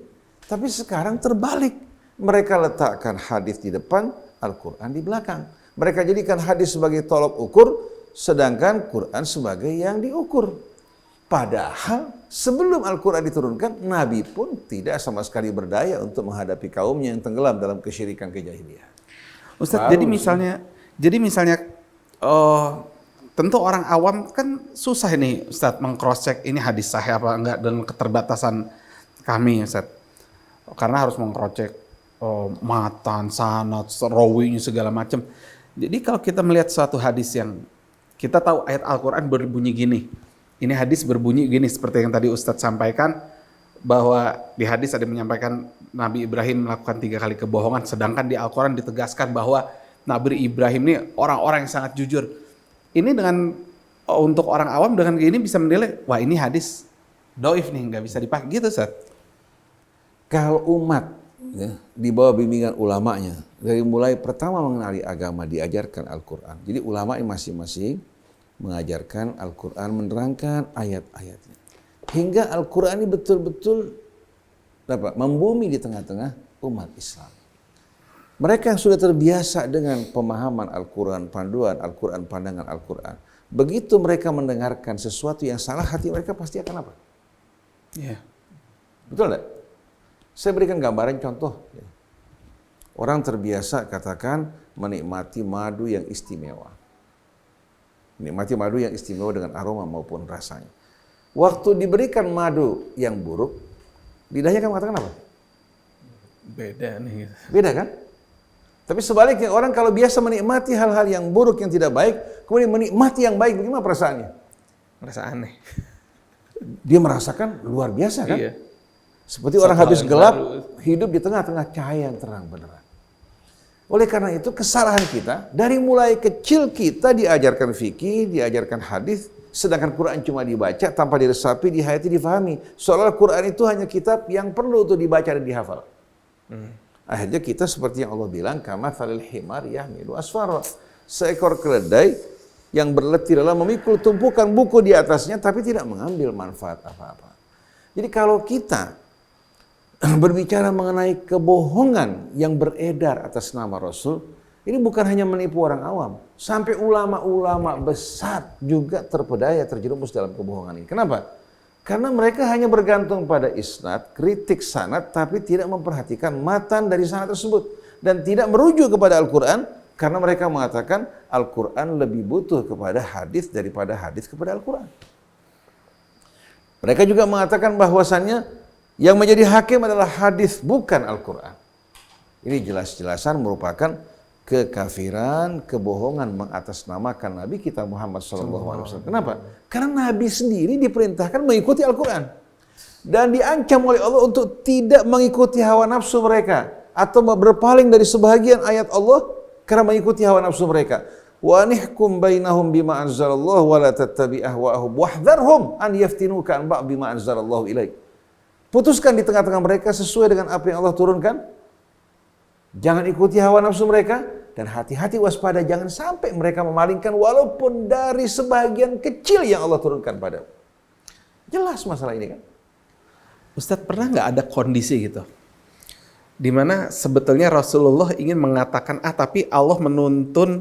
Tapi sekarang terbalik. Mereka letakkan hadis di depan, Al-Quran di belakang. Mereka jadikan hadis sebagai tolak ukur, sedangkan Quran sebagai yang diukur. Padahal sebelum Al-Quran diturunkan, Nabi pun tidak sama sekali berdaya untuk menghadapi kaumnya yang tenggelam dalam kesyirikan kejahilian. Ustaz, jadi misalnya tentu orang awam kan susah ini Ustaz meng-cross check ini hadis sahih apa enggak dengan keterbatasan kami Ustaz. Karena harus meng-cross check matan, sanad, rawinya segala macam. Jadi kalau kita melihat suatu hadis yang kita tahu ayat Al-Quran berbunyi gini, ini hadis berbunyi gini seperti yang tadi Ustadz sampaikan, bahwa di hadis ada menyampaikan Nabi Ibrahim melakukan 3 kali kebohongan, sedangkan di Al-Quran ditegaskan bahwa Nabi Ibrahim ini orang-orang yang sangat jujur. Ini dengan untuk orang awam dengan gini bisa menilai, wah ini hadis doif nih, nggak bisa dipakai gitu Ustadz. Kalau umat ya, di bawah bimbingan ulamanya, dari mulai pertama mengenali agama diajarkan Al-Quran. Jadi ulama yang masing-masing mengajarkan Al-Quran, menerangkan ayat-ayatnya. Hingga Al-Quran ini betul-betul membumi di tengah-tengah umat Islam. Mereka yang sudah terbiasa dengan pemahaman Al-Quran, panduan Al-Quran, pandangan Al-Quran. Begitu mereka mendengarkan sesuatu yang salah, hati mereka pasti akan apa? Iya. Betul tidak? Saya berikan gambaran contoh. Orang terbiasa katakan menikmati madu yang istimewa. Menikmati madu yang istimewa dengan aroma maupun rasanya. Waktu diberikan madu yang buruk, lidahnya kan mengatakan apa? Beda nih. Beda kan? Tapi sebaliknya orang kalau biasa menikmati hal-hal yang buruk yang tidak baik, kemudian menikmati yang baik, bagaimana perasaannya? Merasa aneh. Dia merasakan luar biasa kan? Iya. Seperti orang habis gelap, hidup di tengah-tengah cahaya yang terang beneran. Oleh karena itu kesalahan kita, dari mulai kecil kita diajarkan fikih, diajarkan hadis, sedangkan Quran cuma dibaca tanpa diresapi, dihayati, difahami. Seolah Quran itu hanya kitab yang perlu untuk dibaca dan dihafal. Akhirnya kita seperti yang Allah bilang, kamatsalil himar yahmilu asfara. Seekor keledai yang berletih dalam memikul tumpukan buku di atasnya, tapi tidak mengambil manfaat apa-apa. Jadi kalau kita berbicara mengenai kebohongan yang beredar atas nama Rasul, ini bukan hanya menipu orang awam, sampai ulama-ulama besar juga terpedaya terjerumus dalam kebohongan ini. Kenapa? Karena mereka hanya bergantung pada isnad, kritik sanad, tapi tidak memperhatikan matan dari sanad tersebut dan tidak merujuk kepada Al-Quran, karena mereka mengatakan Al-Quran lebih butuh kepada hadis daripada hadis kepada Al-Quran. Mereka juga mengatakan bahwasannya yang menjadi hakim adalah hadis, bukan Al-Quran. Ini jelas-jelasan merupakan kekafiran, kebohongan mengatasnamakan Nabi kita Muhammad SAW. Kenapa? Karena Nabi sendiri diperintahkan mengikuti Al-Quran. Dan diancam oleh Allah untuk tidak mengikuti hawa nafsu mereka. Atau berpaling dari sebahagian ayat Allah karena mengikuti hawa nafsu mereka. Wa nihkum bainahum bima anzalallahu wa la tattabi' ahwa'ahum wahdharhum an yaftinuka an ba'd bima anzalallahu ilaik. Putuskan di tengah-tengah mereka sesuai dengan apa yang Allah turunkan. Jangan ikuti hawa nafsu mereka dan hati-hati waspada jangan sampai mereka memalingkan walaupun dari sebagian kecil yang Allah turunkan padamu. Jelas masalah ini kan? Ustadz, pernah nggak ada kondisi gitu di mana sebetulnya Rasulullah ingin mengatakan tapi Allah menuntun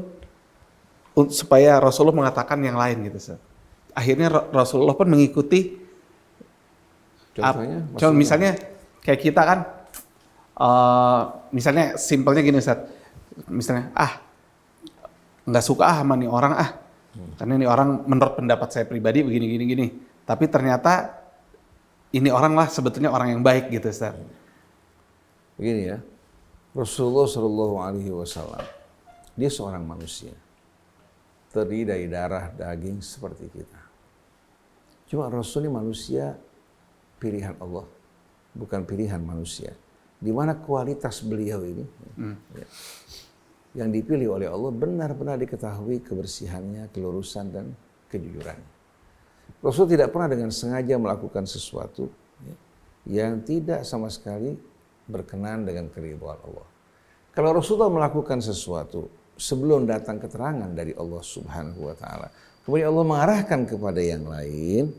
supaya Rasulullah mengatakan yang lain gitu, Ustadz. Akhirnya Rasulullah pun mengikuti. Contoh misalnya kayak kita kan, misalnya simpelnya gini Ustaz, misalnya nggak suka sama nih orang karena ini orang menurut pendapat saya pribadi begini, tapi ternyata ini orang lah sebetulnya orang yang baik gitu Ustaz. Begini ya, Rasulullah SAW, dia seorang manusia, terdiri dari darah, daging seperti kita. Cuma Rasul ini manusia pilihan Allah, bukan pilihan manusia. Di mana kualitas beliau ini yang dipilih oleh Allah benar-benar diketahui kebersihannya, kelurusan dan kejujurannya. Rasul tidak pernah dengan sengaja melakukan sesuatu yang tidak sama sekali berkenan dengan keridhaan Allah. Kalau Rasulullah melakukan sesuatu sebelum datang keterangan dari Allah Subhanahu wa taala, kemudian Allah mengarahkan kepada yang lain,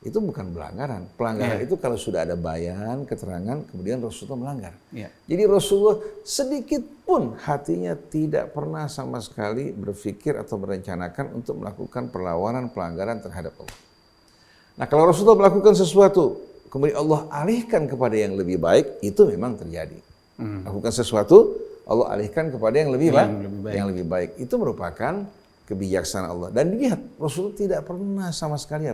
itu bukan pelanggaran. Pelanggaran itu kalau sudah ada bayan, keterangan, kemudian Rasulullah melanggar. Jadi Rasulullah sedikit pun hatinya tidak pernah sama sekali berpikir atau merencanakan untuk melakukan perlawanan, pelanggaran terhadap Allah. Nah kalau Rasulullah melakukan sesuatu, kemudian Allah alihkan kepada yang lebih baik, itu memang terjadi. Lakukan sesuatu, Allah alihkan kepada yang lebih baik. Itu merupakan kebijaksanaan Allah. Dan dilihat, Rasulullah tidak pernah sama sekali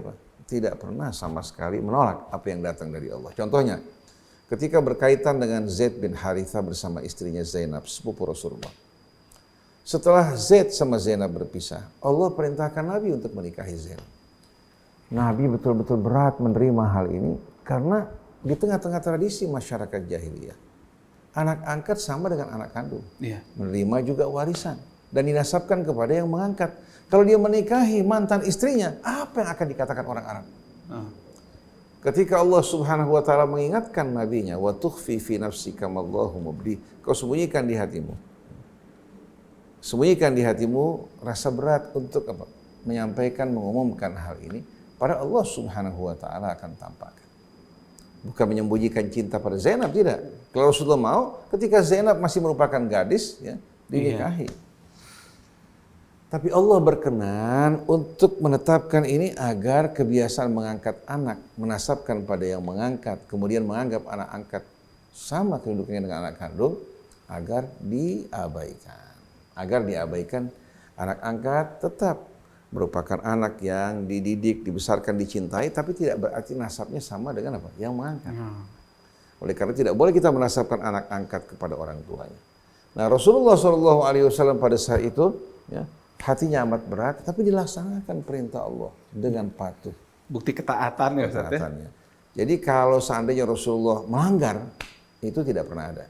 tidak pernah sama sekali menolak apa yang datang dari Allah. Contohnya, ketika berkaitan dengan Zaid bin Haritha bersama istrinya Zainab, sepupu Rasulullah. Setelah Zaid sama Zainab berpisah, Allah perintahkan Nabi untuk menikahi Zainab. Nabi betul-betul berat menerima hal ini karena di tengah-tengah tradisi masyarakat jahiliyah, anak angkat sama dengan anak kandung. Menerima juga warisan dan dinasabkan kepada yang mengangkat. Kalau dia menikahi mantan istrinya, apa yang akan dikatakan orang Arab? Ketika Allah Subhanahu wa taala mengingatkan nabinya, wa tukhfi fi nafsika ma Allahu mubdi, kau sembunyikan di hatimu. Sembunyikan di hatimu rasa berat untuk apa? Menyampaikan, mengumumkan hal ini, pada Allah Subhanahu wa taala akan tampakkan. Bukan menyembunyikan cinta pada Zainab, tidak. Kalau Rasulullah mau, ketika Zainab masih merupakan gadis, dinikahi. Tapi Allah berkenan untuk menetapkan ini agar kebiasaan mengangkat anak, menasabkan pada yang mengangkat, kemudian menganggap anak angkat sama kedudukannya dengan anak kandung, agar diabaikan. Agar diabaikan, anak angkat tetap merupakan anak yang dididik, dibesarkan, dicintai, tapi tidak berarti nasabnya sama dengan apa? Yang mengangkat. Oleh karena tidak boleh kita menasabkan anak angkat kepada orang tuanya. Nah, Rasulullah SAW pada saat itu, ya, hatinya amat berat, tapi dilaksanakan perintah Allah dengan patuh. Bukti ketaatan ya Ustaz ya? Ketaatannya. Jadi kalau seandainya Rasulullah melanggar, itu tidak pernah ada.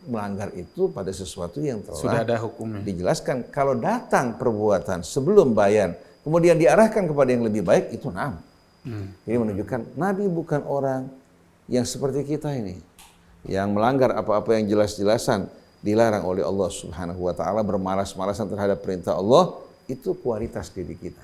Melanggar itu pada sesuatu yang telah Sudah ada hukumnya. dijelaskan. Kalau datang perbuatan sebelum bayan, kemudian diarahkan kepada yang lebih baik, itu nam. Ini menunjukkan Nabi bukan orang yang seperti kita ini, yang melanggar apa-apa yang jelas-jelasan dilarang oleh Allah Subhanahu wa taala, bermalas-malasan terhadap perintah Allah. Itu kualitas diri kita.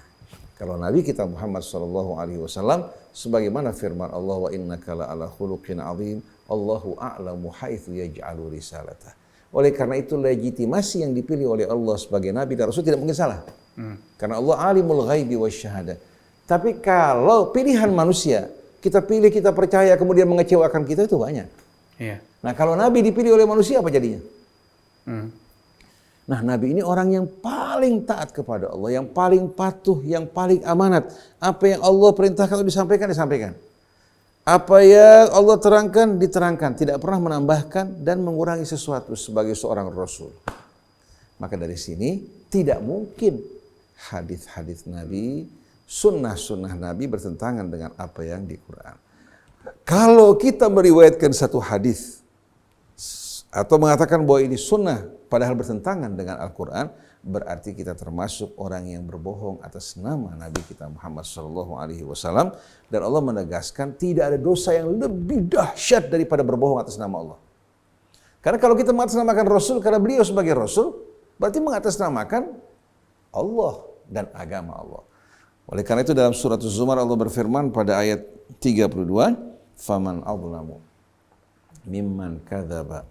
Kalau Nabi kita Muhammad sallallahu alaihi wasallam, sebagaimana firman Allah, wa innaka la'ala khuluqin azim, Allahu a'lamu haitsu yaj'alu risalatah. Oleh karena itu legitimasi yang dipilih oleh Allah sebagai Nabi dan Rasul tidak mungkin salah. Karena Allah alimul ghaibi wasyahadah. Tapi kalau pilihan manusia, kita pilih, kita percaya, kemudian mengecewakan kita, itu banyak. Iya. Nah, kalau Nabi dipilih oleh manusia, apa jadinya? Nah, Nabi ini orang yang paling taat kepada Allah, yang paling patuh, yang paling amanat. Apa yang Allah perintahkan untuk disampaikan, disampaikan. Apa yang Allah terangkan, diterangkan. Tidak pernah menambahkan dan mengurangi sesuatu sebagai seorang Rasul. Maka dari sini, tidak mungkin hadis-hadis Nabi, sunnah-sunnah Nabi bertentangan dengan apa yang di Quran. Kalau kita meriwayatkan satu hadis atau mengatakan bahwa ini sunnah padahal bertentangan dengan Al-Quran, berarti kita termasuk orang yang berbohong atas nama Nabi kita Muhammad SAW. Dan Allah menegaskan tidak ada dosa yang lebih dahsyat daripada berbohong atas nama Allah. Karena kalau kita mengatasnamakan Rasul karena beliau sebagai Rasul, berarti mengatasnamakan Allah dan agama Allah. Oleh karena itu dalam surat Az-Zumar Allah berfirman pada ayat 32, "Faman adlamu mimman kadzaba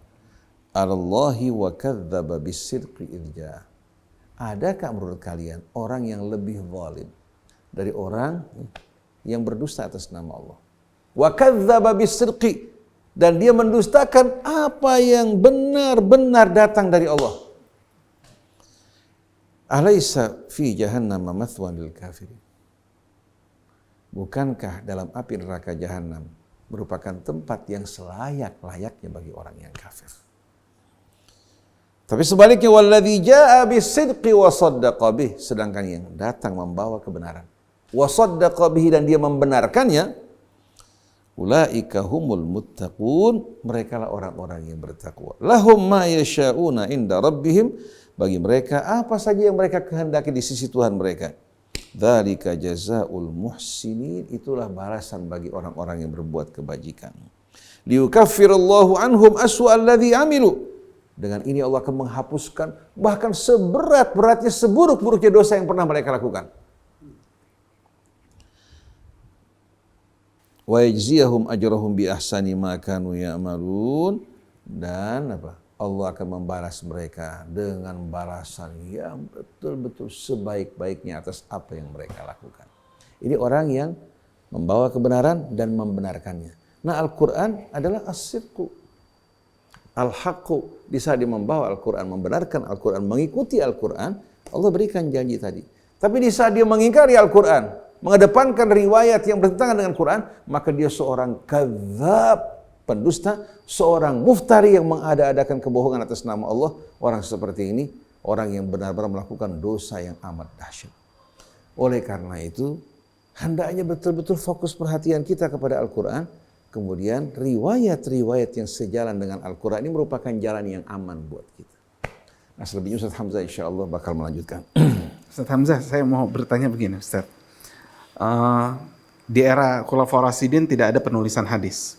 'alallahi wa kadzaba bis-sidqi idza." Adakah menurut kalian orang yang lebih zalim dari orang yang berdusta atas nama Allah? Wa kadzaba bis-sidqi, dan dia mendustakan apa yang benar-benar datang dari Allah. Alaysa fi jahannam mathwan lil kafirin. Bukankah dalam api neraka jahanam merupakan tempat yang selayak-layaknya bagi orang yang kafir? Tapi sebaliknya, walladzi jaa bis-sidqi wa saddaqa bih, sedangkan yang datang membawa kebenaran, wa saddaqa bihi, dan dia membenarkannya, ulaika humul muttaqun, merekalah orang-orang yang bertakwa. Lahum ma yasha'una inda rabbihim, bagi mereka apa saja yang mereka kehendaki di sisi Tuhan mereka. Dzalika jazaa'ul muhsinin, itulah balasan bagi orang-orang yang berbuat kebajikan. Liyukaffirallahu anhum aswa alladzi amilu, dengan ini Allah akan menghapuskan bahkan seberat-beratnya, seburuk-buruknya dosa yang pernah mereka lakukan. Wa yajziyahum ajrahum bi ahsani ma kanu ya'malun, dan apa? Allah akan membalas mereka dengan balasan yang betul-betul sebaik-baiknya atas apa yang mereka lakukan. Ini orang yang membawa kebenaran dan membenarkannya. Nah, Al-Quran adalah as-sidqu, al-haqqu. Di saat dia membawa Al-Quran, membenarkan Al-Quran, mengikuti Al-Quran, Allah berikan janji tadi. Tapi di saat dia mengingkari Al-Quran, mengedepankan riwayat yang bertentangan dengan Quran, maka dia seorang kadzab, pendusta, seorang muftari yang mengada-adakan kebohongan atas nama Allah. Orang seperti ini, orang yang benar-benar melakukan dosa yang amat dahsyat. Oleh karena itu, hendaknya betul-betul fokus perhatian kita kepada Al-Quran. Kemudian riwayat-riwayat yang sejalan dengan Al-Quran ini merupakan jalan yang aman buat kita. Nah, selebihnya Ustaz Hamzah insya Allah bakal melanjutkan. Ustaz Hamzah, saya mau bertanya begini Ustaz. Di era Khulafaur Rasyidin tidak ada penulisan hadis.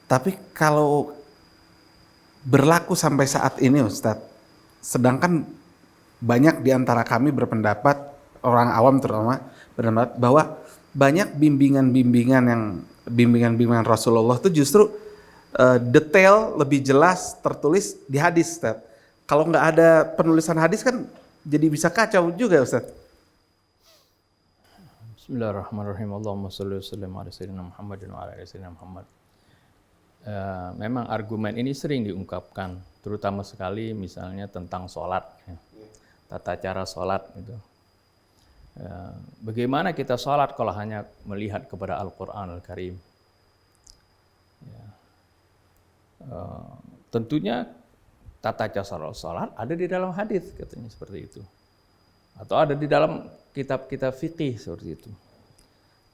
Tapi kalau berlaku sampai saat ini Ustaz, sedangkan banyak di antara kami berpendapat, orang awam terutama, berpendapat bahwa banyak bimbingan Rasulullah itu justru detail, lebih jelas tertulis di hadis Ustaz. Kalau nggak ada penulisan hadis kan jadi bisa kacau juga Ustaz. Bismillahirrahmanirrahim. Allahumma shalli wa sallim ala sayyidina Muhammadin wa ala ali sayyidina Muhammad. memang argumen ini sering diungkapkan, terutama sekali misalnya tentang sholat, ya. Tata cara sholat gitu. Bagaimana kita sholat kalau hanya melihat kepada Al-Quran Al-Karim? Ya. Tentunya tata cara sholat ada di dalam hadis, katanya seperti itu, atau ada di dalam kitab-kitab fikih seperti itu.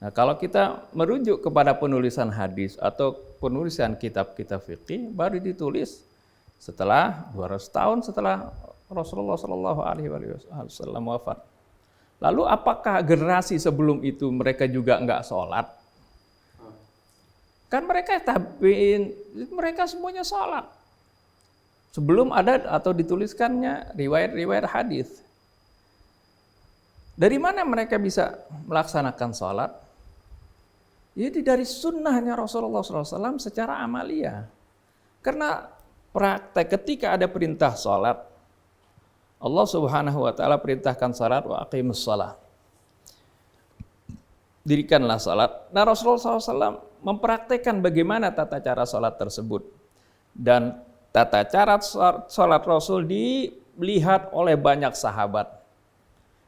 Nah, kalau kita merujuk kepada penulisan hadis atau penulisan kitab-kitab fikih, baru ditulis setelah 200 tahun setelah Rasulullah Shallallahu Alaihi Wasallam wafat. Lalu apakah generasi sebelum itu mereka juga nggak sholat? Kan mereka tabiin, mereka semuanya sholat. Sebelum ada atau dituliskannya riwayat-riwayat hadis. Dari mana mereka bisa melaksanakan sholat? Jadi dari sunnahnya Rasulullah SAW secara amalia. Karena praktek ketika ada perintah sholat, Allah Subhanahu wa Ta'ala perintahkan sholat, wa aqimus sholat. Dirikanlah sholat. Nah, Rasulullah SAW mempraktekkan bagaimana tata cara sholat tersebut. Dan tata cara sholat Rasul dilihat oleh banyak sahabat.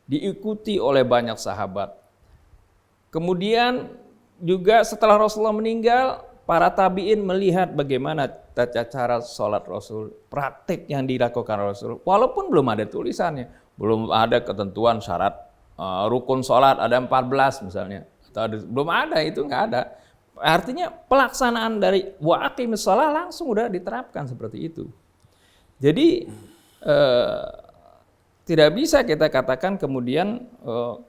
Diikuti oleh banyak sahabat. Kemudian juga setelah Rasulullah meninggal, para tabi'in melihat bagaimana tata cara sholat Rasul, praktik yang dilakukan Rasul. Walaupun belum ada tulisannya, belum ada ketentuan syarat rukun sholat ada 14 misalnya, atau belum ada, itu nggak ada. Artinya pelaksanaan dari wa aqimis shalah langsung udah diterapkan seperti itu. Jadi tidak bisa kita katakan kemudian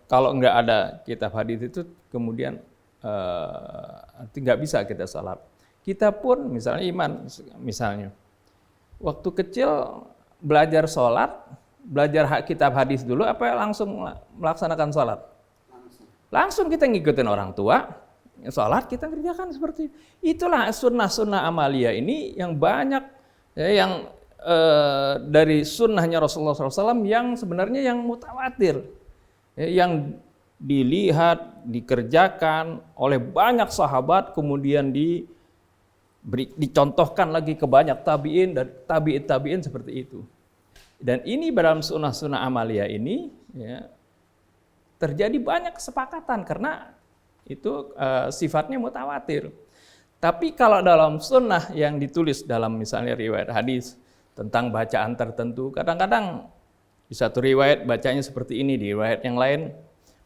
kalau nggak ada kitab hadis itu kemudian nggak bisa kita salat. Kita pun misalnya iman, misalnya waktu kecil belajar sholat, belajar kitab hadis dulu, apa langsung melaksanakan sholat? Langsung kita ngikutin orang tua, sholat kita kerjakan seperti itu. Itulah sunnah-sunnah amalia ini yang banyak, ya, yang dari sunnahnya Rasulullah SAW yang sebenarnya yang mutawatir, ya, yang dilihat, dikerjakan oleh banyak sahabat, kemudian dicontohkan lagi ke banyak tabi'in dan tabi'in seperti itu. Dan ini dalam sunnah-sunnah amalia ini, ya, terjadi banyak kesepakatan karena itu sifatnya mutawatir. Tapi kalau dalam sunnah yang ditulis dalam misalnya riwayat hadis tentang bacaan tertentu, kadang-kadang di satu riwayat bacanya seperti ini, di riwayat yang lain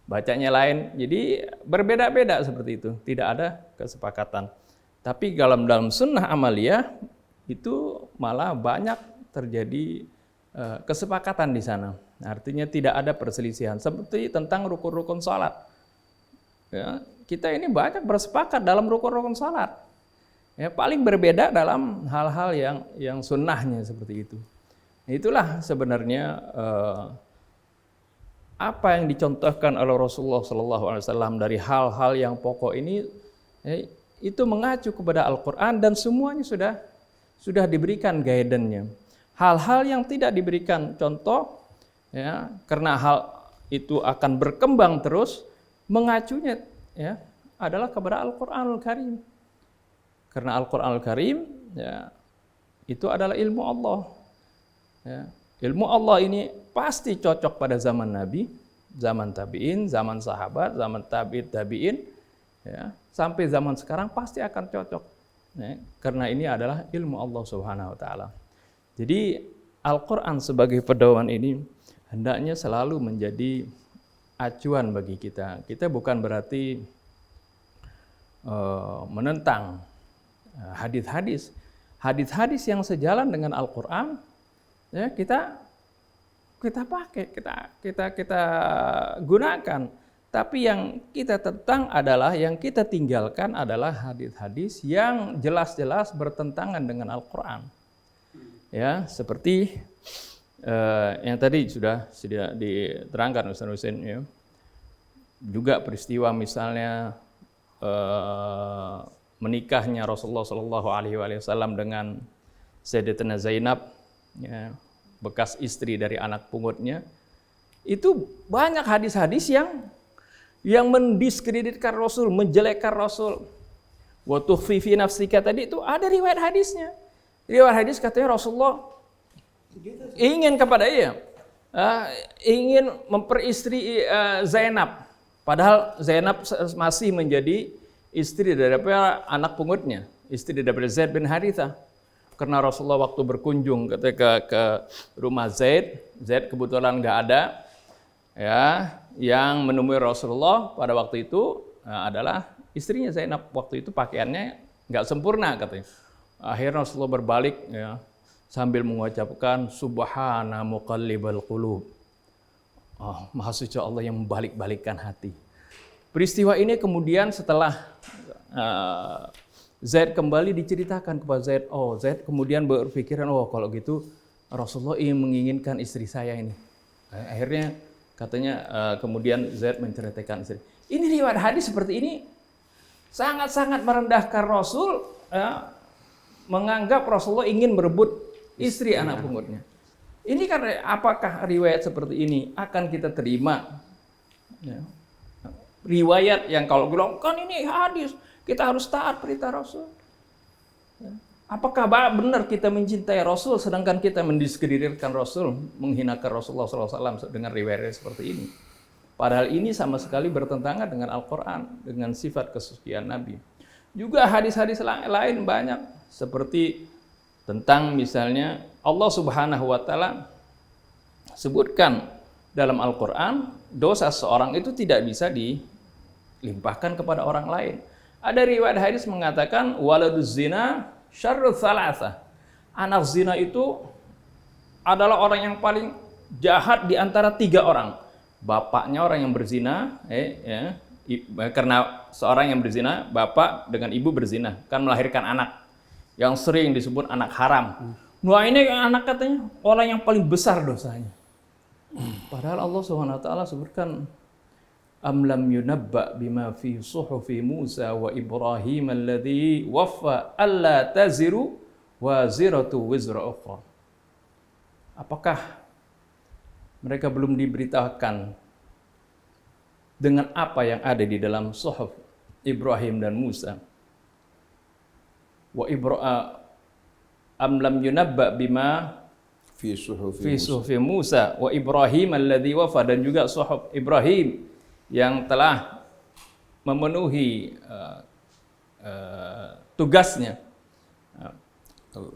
bacanya lain. Jadi berbeda-beda seperti itu, tidak ada kesepakatan. Tapi dalam sunnah amaliyah itu malah banyak terjadi kesepakatan di sana. Artinya tidak ada perselisihan. Seperti tentang rukun-rukun sholat. Ya, kita ini banyak bersepakat dalam rukun-rukun sholat. Ya, paling berbeda dalam hal-hal yang sunnahnya seperti itu. Itulah sebenarnya apa yang dicontohkan oleh Rasulullah SAW dari hal-hal yang pokok ini, ya, itu mengacu kepada Al-Quran dan semuanya sudah diberikan guidance-nya. Hal-hal yang tidak diberikan contoh, ya, karena hal itu akan berkembang terus, mengacunya, ya, adalah kepada Al-Quranul Karim. Karena Al-Quranul Karim, ya, itu adalah ilmu Allah. Ya. Ilmu Allah ini pasti cocok pada zaman Nabi, zaman tabi'in, zaman sahabat, zaman tabi'in, ya, sampai zaman sekarang pasti akan cocok. Ya, karena ini adalah ilmu Allah Subhanahu wa Ta'ala. Jadi Al-Quran sebagai pedoman ini hendaknya selalu menjadi acuan bagi kita. Kita bukan berarti menentang hadis-hadis. Hadis-hadis yang sejalan dengan Al-Quran, ya, kita pakai, kita gunakan. Tapi yang kita tentang adalah, yang kita tinggalkan adalah hadis-hadis yang jelas-jelas bertentangan dengan Al-Quran. Ya, seperti yang tadi sudah diterangkan Ustaz Husain, ya. Juga peristiwa misalnya menikahnya Rasulullah SAW dengan Sayyidatina Zainab, ya, bekas istri dari anak pungutnya, itu banyak hadis-hadis yang mendiskreditkan Rasul, menjelekkan Rasul. wa tukhfi fi nafsika tadi itu ada riwayat hadisnya. Riwayat hadis katanya Rasulullah ingin ingin memperistri Zainab. Padahal Zainab masih menjadi istri daripada anak pungutnya, istri daripada Zaid bin Harithah. Karena Rasulullah waktu berkunjung ketika ke rumah Zaid kebetulan nggak ada, ya, yang menemui Rasulullah pada waktu itu adalah istrinya Zainab. Waktu itu pakaiannya nggak sempurna katanya. Akhirnya Rasulullah berbalik, ya, sambil mengucapkan Subhana muqallibal qulub. Oh, Maha Suci Allah yang membalik-balikkan hati. Peristiwa ini kemudian setelah Zaid kembali diceritakan kepada Zaid. Oh, Zaid kemudian berpikiran, oh kalau gitu Rasulullah ingin menginginkan istri saya ini. Akhirnya katanya kemudian Zaid menceritakan istri. Ini riwayat hadis seperti ini sangat-sangat merendahkan Rasul, menganggap Rasulullah ingin merebut istri anak pungutnya. Ini kan apakah riwayat seperti ini akan kita terima? Ya. Riwayat yang kalau bilang kan ini hadis, kita harus taat perintah Rasul. Ya. Apakah benar kita mencintai Rasul sedangkan kita mendiskreditkan Rasul, menghinakan Rasulullah SAW dengan riwayat seperti ini? Padahal ini sama sekali bertentangan dengan Al-Quran, dengan sifat kesucian Nabi. Juga hadis-hadis lain banyak, seperti tentang misalnya Allah Subhanahu wa Ta'ala sebutkan dalam Al-Quran, dosa seorang itu tidak bisa dilimpahkan kepada orang lain. Ada riwayat hadis mengatakan waladuz zina syarru tsalatsa. Anak zina itu adalah orang yang paling jahat di antara 3 orang. Bapaknya orang yang berzina, karena seorang yang berzina, bapak dengan ibu berzina, kan melahirkan anak yang sering disebut anak haram. Nah ini anak katanya orang yang paling besar dosanya. Padahal Allah Subhanahu wa Ta'ala sebutkan am lam yunabba bima fi suhufi Musa wa Ibrahim alladhi waffa alla taziru waziratu wizra ukhra. Apakah mereka belum diberitakan dengan apa yang ada di dalam suhuf Ibrahim dan Musa? Wa am lam yunabba bima fi suhufi Musa wa Ibrahim alladhi wafa, dan juga suhuf Ibrahim yang telah memenuhi tugasnya.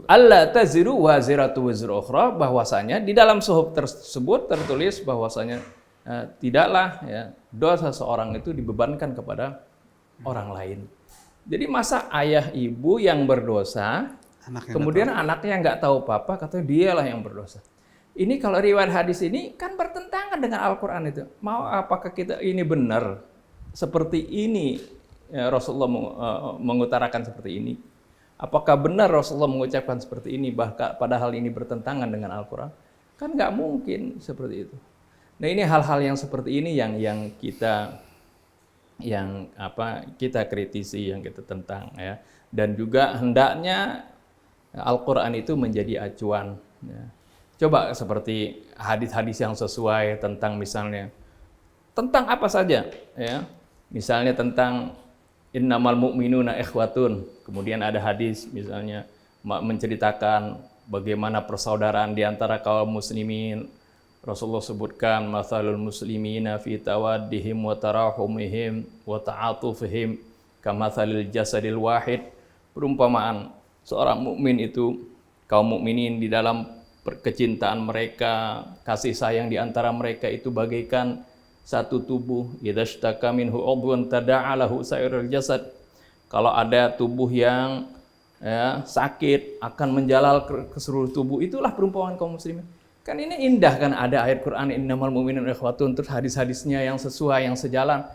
Alla taziru waziratu wizra ukhra, bahwasanya di dalam suhuf tersebut tertulis bahwasanya tidaklah, ya, dosa seorang itu dibebankan kepada orang lain. Jadi masa ayah ibu yang berdosa, kemudian anaknya nggak tahu apa-apa, katanya dialah yang berdosa. Ini kalau riwayat hadis ini kan bertentangan dengan Al-Quran itu. Mau apakah kita ini benar seperti ini, ya, Rasulullah mengutarakan seperti ini? Apakah benar Rasulullah mengucapkan seperti ini, bahkan padahal ini bertentangan dengan Al-Quran? Kan nggak mungkin seperti itu. Nah ini hal-hal yang seperti ini yang kita kritisi, yang kita tentang, ya. Dan juga hendaknya Al-Quran itu menjadi acuan, ya. Coba seperti hadis-hadis yang sesuai tentang misalnya tentang apa saja, ya. Misalnya tentang innamal mu'minuna ikhwatun. Kemudian ada hadis misalnya menceritakan bagaimana persaudaraan di antara kaum muslimin. Rasulullah sebutkan mathalul muslimina fi tawaddihim wa tarahumihim wa ta'atufihim kamathalil jasadil wahid. Perumpamaan seorang mukmin itu, kaum mukminin di dalam kecintaan mereka, kasih sayang di antara mereka itu bagaikan satu tubuh. Idza ishtaka minhu 'udhun tada'a lahu sa'irul jasad. Kalau ada tubuh yang, ya, sakit akan menjalal ke seluruh tubuh, itulah perumpamaan kaum muslimin. Kan ini indah kan, ada ayat Quran innamal mu'minuna ikhwatun, terus hadis-hadisnya yang sesuai, yang sejalan.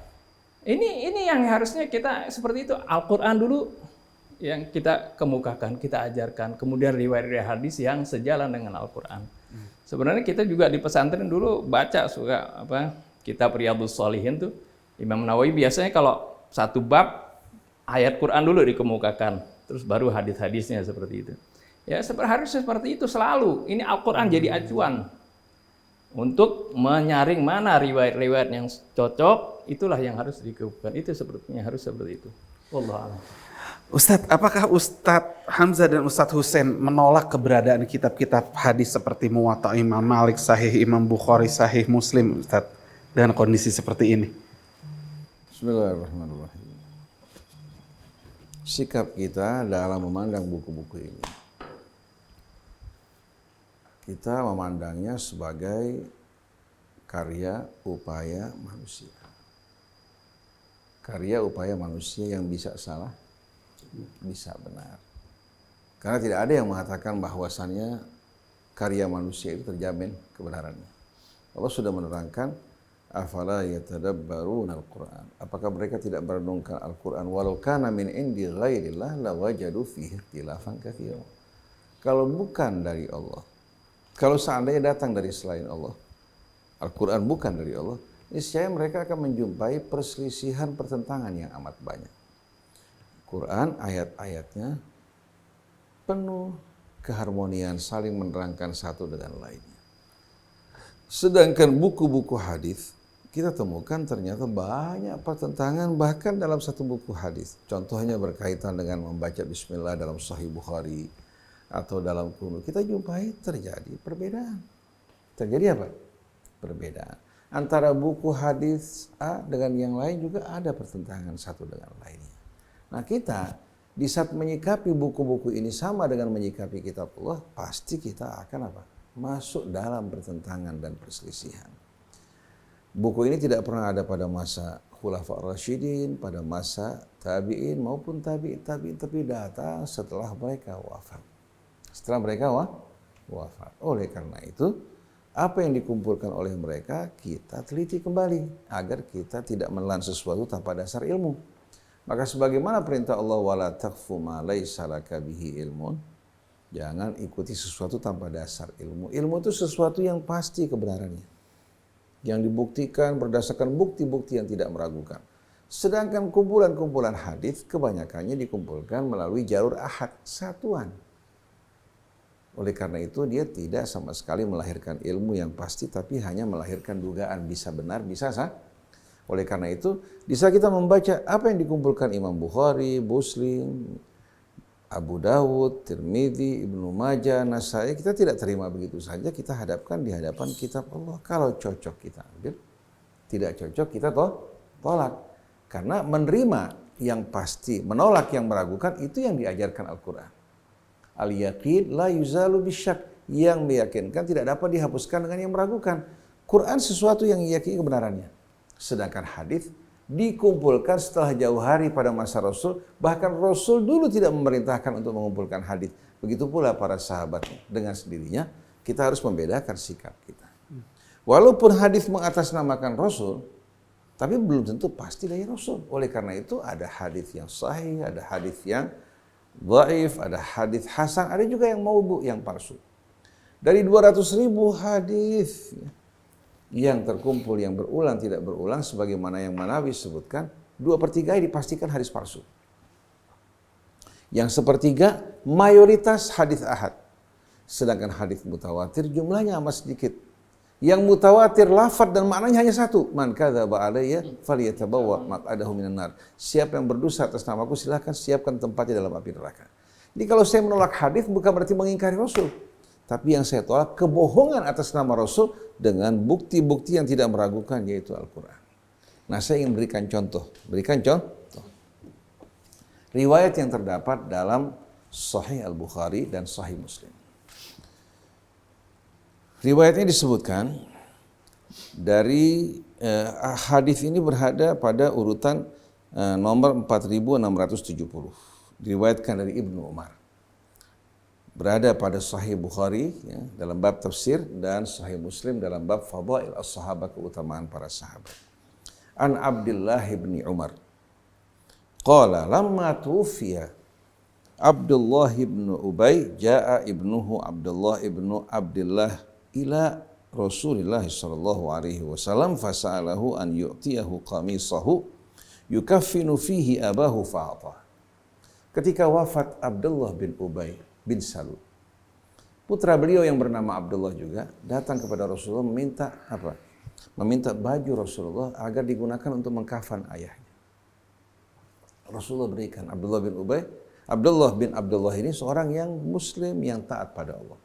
Ini yang harusnya kita seperti itu. Al-Quran dulu yang kita kemukakan, kita ajarkan, kemudian riwayat hadis yang sejalan dengan Al-Quran. Sebenarnya kita juga di pesantren dulu baca suka kitab Riyadhus Shalihin tuh, Imam Nawawi biasanya kalau satu bab ayat Quran dulu dikemukakan, terus baru hadis-hadisnya seperti itu. Ya, harus seperti itu selalu. Ini Al-Quran jadi acuan untuk menyaring mana riwayat-riwayat yang cocok, itulah yang harus dikemukakan. Itu sepertinya harus seperti itu. Wallahu a'lam. Ustadz, apakah Ustadz Hamzah dan Ustadz Husain menolak keberadaan kitab-kitab hadis seperti Muwatta Imam Malik, Sahih Imam Bukhari, Sahih Muslim, Ustadz, dengan kondisi seperti ini? Bismillahirrahmanirrahim. Sikap kita dalam memandang buku-buku ini, kita memandangnya sebagai karya upaya manusia. Karya upaya manusia yang bisa salah, bisa benar. Karena tidak ada yang mengatakan bahwasannya karya manusia itu terjamin kebenarannya. Allah sudah menerangkan, afala yatadabbaruna al-Qur'an. Apakah mereka tidak merenungkan Al-Qur'an? Walau kana min indi ghairillah lawajadu fihi ikhtilafan katsiran. Kalau bukan dari Allah, kalau seandainya datang dari selain Allah, Al-Quran bukan dari Allah, niscaya mereka akan menjumpai perselisihan pertentangan yang amat banyak. Quran ayat-ayatnya penuh keharmonian, saling menerangkan satu dengan lainnya. Sedangkan buku-buku hadis kita temukan ternyata banyak pertentangan bahkan dalam satu buku hadis. Contohnya berkaitan dengan membaca bismillah dalam Sahih Bukhari atau dalam kunut. Kita jumpai terjadi perbedaan. Terjadi apa? Perbedaan. Antara buku hadis A dengan yang lain juga ada pertentangan satu dengan lainnya. Nah kita di saat menyikapi buku-buku ini sama dengan menyikapi kitab Allah, pasti kita akan apa? Masuk dalam pertentangan dan perselisihan. Buku ini tidak pernah ada pada masa Khulafa' Rasyidin, pada masa tabi'in maupun tabi'in, tapi datang setelah mereka wafat. Setelah mereka wafat. Oleh karena itu, apa yang dikumpulkan oleh mereka kita teliti kembali agar kita tidak menelan sesuatu tanpa dasar ilmu. Maka sebagaimana perintah Allah, wala taqfu ma laisa laka bihi ilmun, jangan ikuti sesuatu tanpa dasar ilmu. Ilmu itu sesuatu yang pasti kebenarannya, yang dibuktikan berdasarkan bukti-bukti yang tidak meragukan. Sedangkan kumpulan-kumpulan hadis kebanyakannya dikumpulkan melalui jalur ahad, satuan. Oleh karena itu dia tidak sama sekali melahirkan ilmu yang pasti, tapi hanya melahirkan dugaan, bisa benar, bisa salah. Oleh karena itu, di saat kita membaca apa yang dikumpulkan Imam Bukhari, Muslim, Abu Dawud, Tirmidzi, Ibnu Majah, Nasai, kita tidak terima begitu saja, kita hadapkan di hadapan kitab Allah. Kalau cocok kita ambil, tidak cocok kita tolak. Karena menerima yang pasti, menolak yang meragukan, itu yang diajarkan Al-Quran. Al-yaqin la yuzalu bisyak, yang meyakinkan tidak dapat dihapuskan dengan yang meragukan. Quran sesuatu yang diyakini kebenarannya. Sedangkan hadis dikumpulkan setelah jauh hari pada masa Rasul, bahkan Rasul dulu tidak memerintahkan untuk mengumpulkan hadis. Begitu pula para sahabatnya. Dengan sendirinya kita harus membedakan sikap kita. Walaupun hadis mengatasnamakan Rasul, tapi belum tentu pasti dari Rasul. Oleh karena itu ada hadis yang sahih, ada hadis yang dhaif, ada hadis hasan, ada juga yang maudhu, yang palsu. Dari 200.000 hadis yang terkumpul, yang berulang tidak berulang, sebagaimana yang Manawi sebutkan, 2/3 dipastikan hadis palsu. Yang 1/3 mayoritas hadis ahad. Sedangkan hadis mutawatir jumlahnya amat sedikit. Yang mutawatir lafaz dan maknanya hanya satu. Man kadzaba alayya falyatabawwa maq'adahu minan nar. Siapa yang berdosa atas namaku, silakan siapkan tempatnya dalam api neraka. Jadi kalau saya menolak hadis bukan berarti mengingkari Rasul. Tapi yang saya tolak kebohongan atas nama Rasul dengan bukti-bukti yang tidak meragukan, yaitu Al-Quran. Nah, saya ingin berikan contoh. Riwayat yang terdapat dalam Sahih Al-Bukhari dan Sahih Muslim. Riwayatnya disebutkan dari hadis ini berada pada urutan nomor 4670. Diriwayatkan dari Ibnu Umar. Berada pada Sahih Bukhari ya, dalam bab tafsir, dan Sahih Muslim dalam bab fadail as-sahabah, keutamaan para sahabat. An Abdullah bin Umar qala lamma tufiya Abdullah bin Ubay jaa ibnuhu Abdullah ibnu Abdullah ila Rasulillah sallallahu alaihi wasallam fasa'alahu an yu'tiyahu qamisahu yukaffinu fihi abahu fa'ata. Ketika wafat Abdullah bin Ubay bin Salul, putra beliau yang bernama Abdullah juga datang kepada Rasulullah meminta apa? Meminta baju Rasulullah agar digunakan untuk mengkafan ayahnya. Rasulullah berikan. Abdullah bin Abdullah ini seorang yang muslim yang taat pada Allah.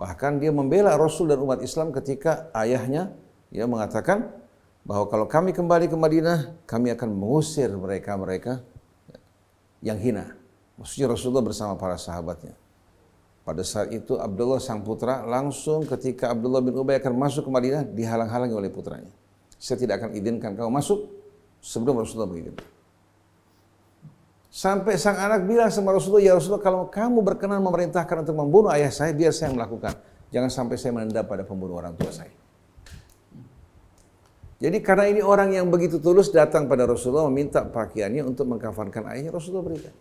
Bahkan dia membela Rasul dan umat Islam ketika ayahnya mengatakan bahwa kalau kami kembali ke Madinah, kami akan mengusir mereka yang hina. Maksudnya Rasulullah bersama para sahabatnya. Pada saat itu Abdullah sang putra langsung ketika Abdullah bin Ubay akan masuk ke Madinah dihalang-halangi oleh putranya. Saya tidak akan izinkan kau masuk sebelum Rasulullah mengizinkan. Sampai sang anak bilang sama Rasulullah, ya Rasulullah, kalau kamu berkenan memerintahkan untuk membunuh ayah saya, biar saya melakukan. Jangan sampai saya menendap pada pembunuh orang tua saya. Jadi karena ini orang yang begitu tulus datang pada Rasulullah meminta pakaiannya untuk mengkafankan ayahnya, Rasulullah berikan.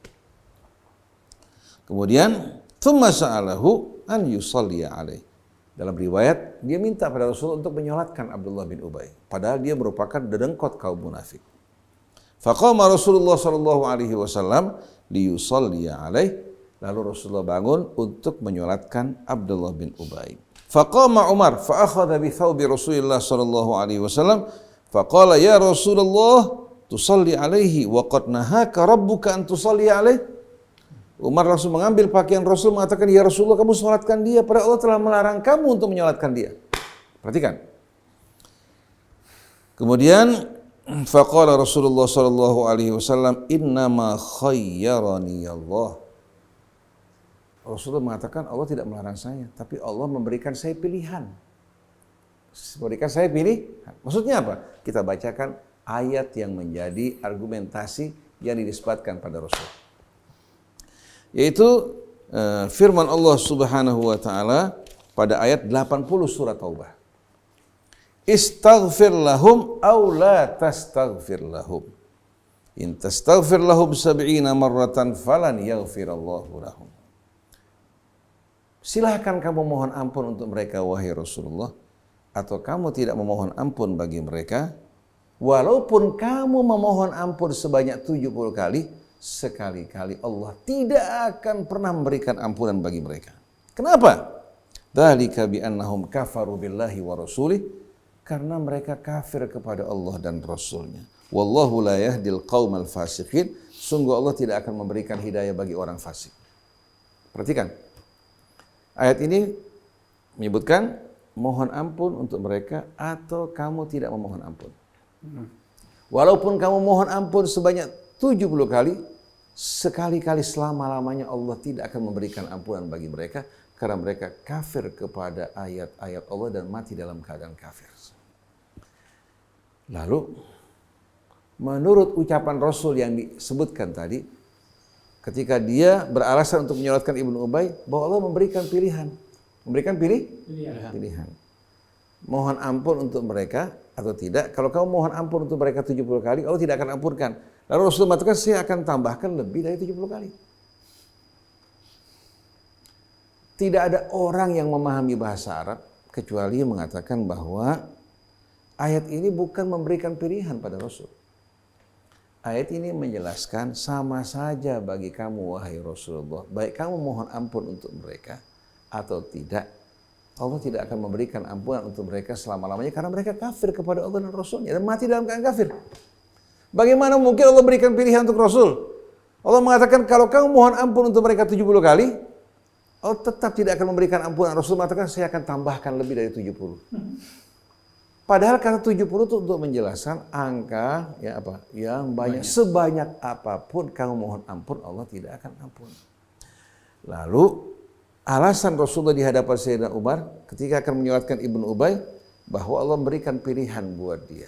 Kemudian thumma sa'alahu an yusalli alaih. Dalam riwayat dia minta pada Rasulullah untuk menyolatkan Abdullah bin Ubay, padahal dia merupakan dedengkot kaum munafik. Faqama Rasulullah sallallahu alaihi wasallam liyusalli alaih. Lalu Rasulullah bangun untuk menyolatkan Abdullah bin Ubay. Faqama Umar fa akhadha bi thawbi Rasulillah sallallahu alaihi wasallam faqala ya Rasulullah tusalli alaihi wa qad nahaka rabbuka an tusalli alaihi. Umar langsung mengambil pakaian Rasul mengatakan, ya Rasulullah, kamu sholatkan dia, padahal Allah telah melarang kamu untuk menyolatkan dia. Perhatikan. Kemudian faqala Rasulullah sallallahu alaihi wasallam innama khayyarani Allah. Rasulullah mengatakan Allah tidak melarang saya, tapi Allah memberikan saya pilihan. Memberikan saya pilihan. Maksudnya apa? Kita bacakan ayat yang menjadi argumentasi yang dinisbatkan pada Rasul. Yaitu firman Allah Subhanahu wa taala pada ayat 80 surat Taubah. Istaghfir lahum aw la tastaghfir lahum. In tastaghfir lahum 70 marratan falan yaghfirallahu lahum. Silahkan kamu mohon ampun untuk mereka wahai Rasulullah, atau kamu tidak memohon ampun bagi mereka, walaupun kamu memohon ampun sebanyak 70 kali, sekali-kali Allah tidak akan pernah memberikan ampunan bagi mereka. Kenapa? Dzalika bi annahum kafaru billahi wa rasulih, karena mereka kafir kepada Allah dan Rasulnya. Wallahu la yahdil qaumal fasiqin, sungguh Allah tidak akan memberikan hidayah bagi orang fasik. Perhatikan. Ayat ini menyebutkan mohon ampun untuk mereka atau kamu tidak memohon ampun. Walaupun kamu mohon ampun sebanyak 70 kali, sekali-kali selama-lamanya Allah tidak akan memberikan ampunan bagi mereka karena mereka kafir kepada ayat-ayat Allah dan mati dalam keadaan kafir. Lalu, menurut ucapan Rasul yang disebutkan tadi, ketika dia beralasan untuk menyolatkan Ibnu Ubay, bahwa Allah memberikan pilihan. Memberikan pilihan. Mohon ampun untuk mereka atau tidak. Kalau kamu mohon ampun untuk mereka 70 kali, Allah tidak akan ampunkan. Lalu Rasulullah mengatakan, saya akan tambahkan lebih dari 70 kali. Tidak ada orang yang memahami bahasa Arab kecuali mengatakan bahwa ayat ini bukan memberikan pilihan pada Rasul. Ayat ini menjelaskan sama saja bagi kamu wahai Rasulullah, baik kamu mohon ampun untuk mereka atau tidak, Allah tidak akan memberikan ampunan untuk mereka selama-lamanya karena mereka kafir kepada Allah dan Rasulnya dan mati dalam keadaan kafir. Bagaimana mungkin Allah berikan pilihan untuk Rasul? Allah mengatakan kalau kamu mohon ampun untuk mereka 70 kali, Allah tetap tidak akan memberikan ampunan. Rasul mengatakan saya akan tambahkan lebih dari 70. Padahal kata 70 itu untuk menjelaskan angka yang banyak. Sebanyak apapun kamu mohon ampun, Allah tidak akan ampun. Lalu alasan Rasulullah di hadapan Sayyidina Umar ketika akan menyolatkan Ibnu Ubay bahwa Allah memberikan pilihan buat dia.